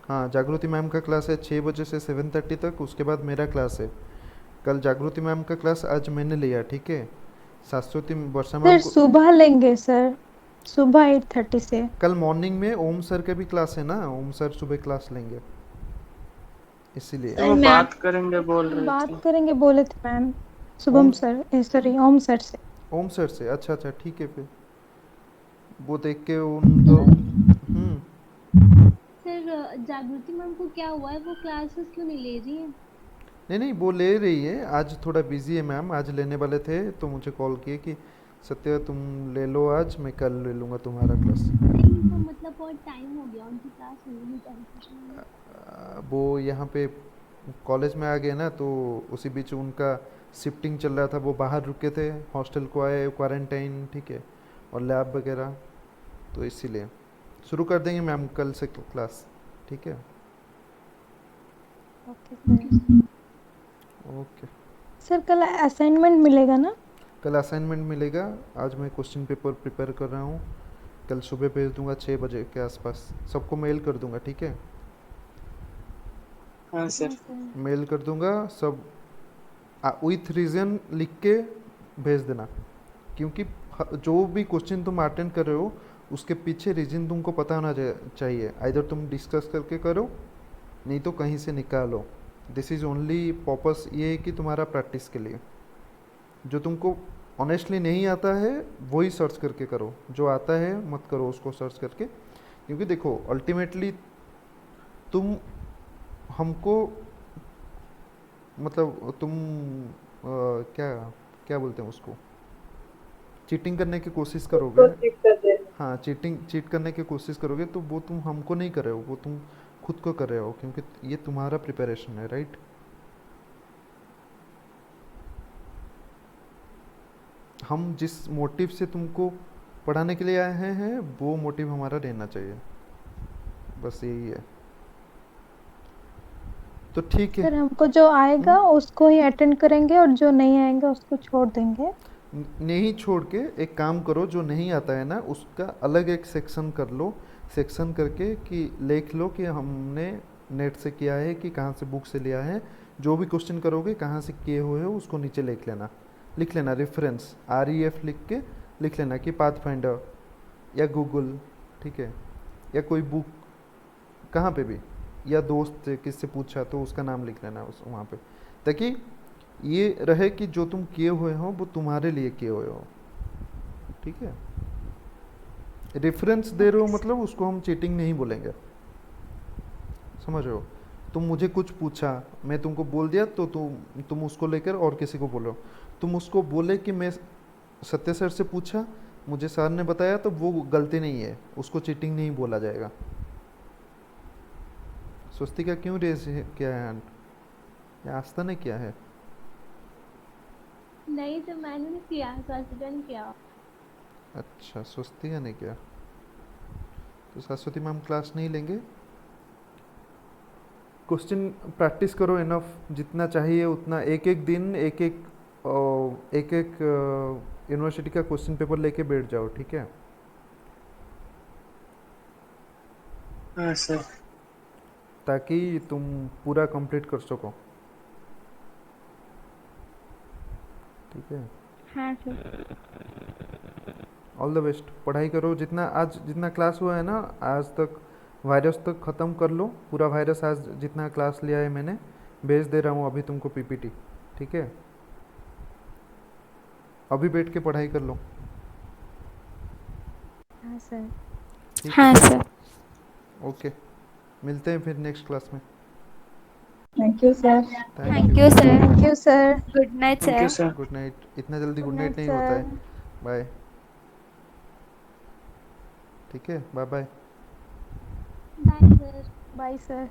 हाँ जागृति मैम का क्लास है 6 बजे से 7:30 तक, उसके बाद मेरा क्लास है। कल जागृति मैम का क्लास आज मैंने लिया, ठीक है। सरस्वती वर्षा सर मैम को सुबह लेंगे सर, सुबह 8:30 से। कल मॉर्निंग में ओम सर का भी क्लास है ना, ओम सर सुबह क्लास लेंगे, इसीलिए। तो वो बात करेंगे बोल रहे बात थे। करेंगे बोले थे मैम, शुभम ओम सर, सॉरी ओम सर से। ओम सर से, अच्छा अच्छा ठीक है, फिर वो देख के उन तो सर जागृति मैम को क्या हुआ है, वो क्लासेस क्यों नहीं ले रही है? नहीं नहीं वो ले रही है, आज थोड़ा बिजी है मैम, आज लेने वाले थे तो मुझे कॉल किए कि सत्य तुम ले लो आज, मैं कल ले लूँगा तुम्हारा क्लास। नहीं तो मतलब बहुत टाइम हो गया उनकी क्लास होने में। वो यहाँ पे कॉलेज में आ गए ना, तो उसी बीच उनका शिफ्टिंग चल रहा था, वो बाहर रुके थे, हॉस्टल को आए, क्वारंटाइन, ठीक है, और लैब वगैरह, तो इसीलिए शुरू कर देंगे मैम कल से क्लास, ठीक है। ओके सर कल असाइनमेंट मिलेगा ना? कल असाइनमेंट मिलेगा, आज मैं क्वेश्चन पेपर प्रिपेयर कर रहा हूँ, कल सुबह भेज दूंगा 6 बजे के आसपास, सबको मेल कर दूंगा, ठीक है। हाँ सर। मेल कर दूंगा सब, विथ रीज़न लिख के भेज देना, क्योंकि जो भी क्वेश्चन तुम अटेंड कर रहे हो उसके पीछे रीज़न तुमको पता होना चाहिए। आइदर तुम डिस्कस करके करो, नहीं तो कहीं से निकालो। दिस इज़ ओनली पर्पस, ये है कि तुम्हारा प्रैक्टिस के लिए। जो तुमको ऑनेस्टली नहीं आता है वही सर्च करके करो, जो आता है मत करो उसको सर्च करके, क्योंकि देखो अल्टीमेटली तुम हमको, मतलब तुम क्या क्या बोलते हैं उसको, चीटिंग करने की कोशिश करोगे। हाँ, चीट करने की कोशिश करोगे तो वो तुम हमको नहीं कर रहे हो, वो तुम खुद को कर रहे हो, क्योंकि ये तुम्हारा प्रिपरेशन है, राइट? हम जिस मोटिव से तुमको पढ़ाने के लिए आए हैं वो मोटिव हमारा रहना चाहिए, बस यही है। तो ठीक है। सर हमको जो आएगा उसको ही अटेंड करेंगे और जो नहीं आएगा उसको छोड़ देंगे। नहीं छोड़ के एक काम करो, जो नहीं आता है ना उसका अलग एक सेक्शन कर लो, सेक्शन करके कि लिख लो कि हमने नेट से किया है कि कहाँ से बुक से लिया है, जो भी क्वेश्चन करोगे कहाँ से किए हुए हो उसको नीचे लिख लेना रेफरेंस REF लिख के लिख लेना कि पाथफाइंडर या गूगल, ठीक है, या कोई बुक कहाँ पे भी, या दोस्त से किससे पूछा तो उसका नाम लिख लेना उस वहाँ पे, ताकि ये रहे कि जो तुम किए हुए हो वो तुम्हारे लिए किए हुए हो, ठीक है। रेफरेंस दे रहे हो मतलब उसको हम चीटिंग नहीं बोलेंगे, समझ रहे हो? तुम मुझे कुछ पूछा, मैं तुमको बोल दिया तो तुम उसको लेकर और किसी को बोलो, तुम उसको बोले कि मैं सत्य सर से पूछा, मुझे सर ने बताया, तो वो गलती नहीं है, उसको चीटिंग नहीं बोला जाएगा। स्वस्तिका क्यों रेज किया है हैंड? या आस्था ने किया है? नहीं तो मैंने नहीं किया, सरस्वती ने किया। अच्छा, स्वस्तिका ने किया, तो सरस्वती मैम क्लास नहीं लेंगे। क्वेश्चन प्रैक्टिस करो इनफ, जितना चाहिए उतना, एक एक दिन एक एक यूनिवर्सिटी का क्वेश्चन पेपर लेके बैठ जाओ, ठीक है? हाँ सर। ताकि तुम पूरा कंप्लीट कर सको, ठीक है? हाँ सर। ऑल द बेस्ट, पढ़ाई करो, जितना क्लास हुआ है ना आज तक, वायरस तक ख़त्म कर लो पूरा वायरस। आज जितना क्लास लिया है मैंने भेज दे रहा हूँ अभी तुमको PPT, ठीक है? अभी बैठ के पढ़ाई कर लो। हाँ सर। ठीक हाँ है, सर। ओके, मिलते हैं फिर नेक्स्ट क्लास में। Thank you sir. Thank you sir. Thank you sir. Good night thank you sir. Sir. Good night. इतना जल्दी गुड गुड नाइट नाइट नहीं होता है। सर। बाय, ठीक है, bye bye. Bye sir. Bye sir.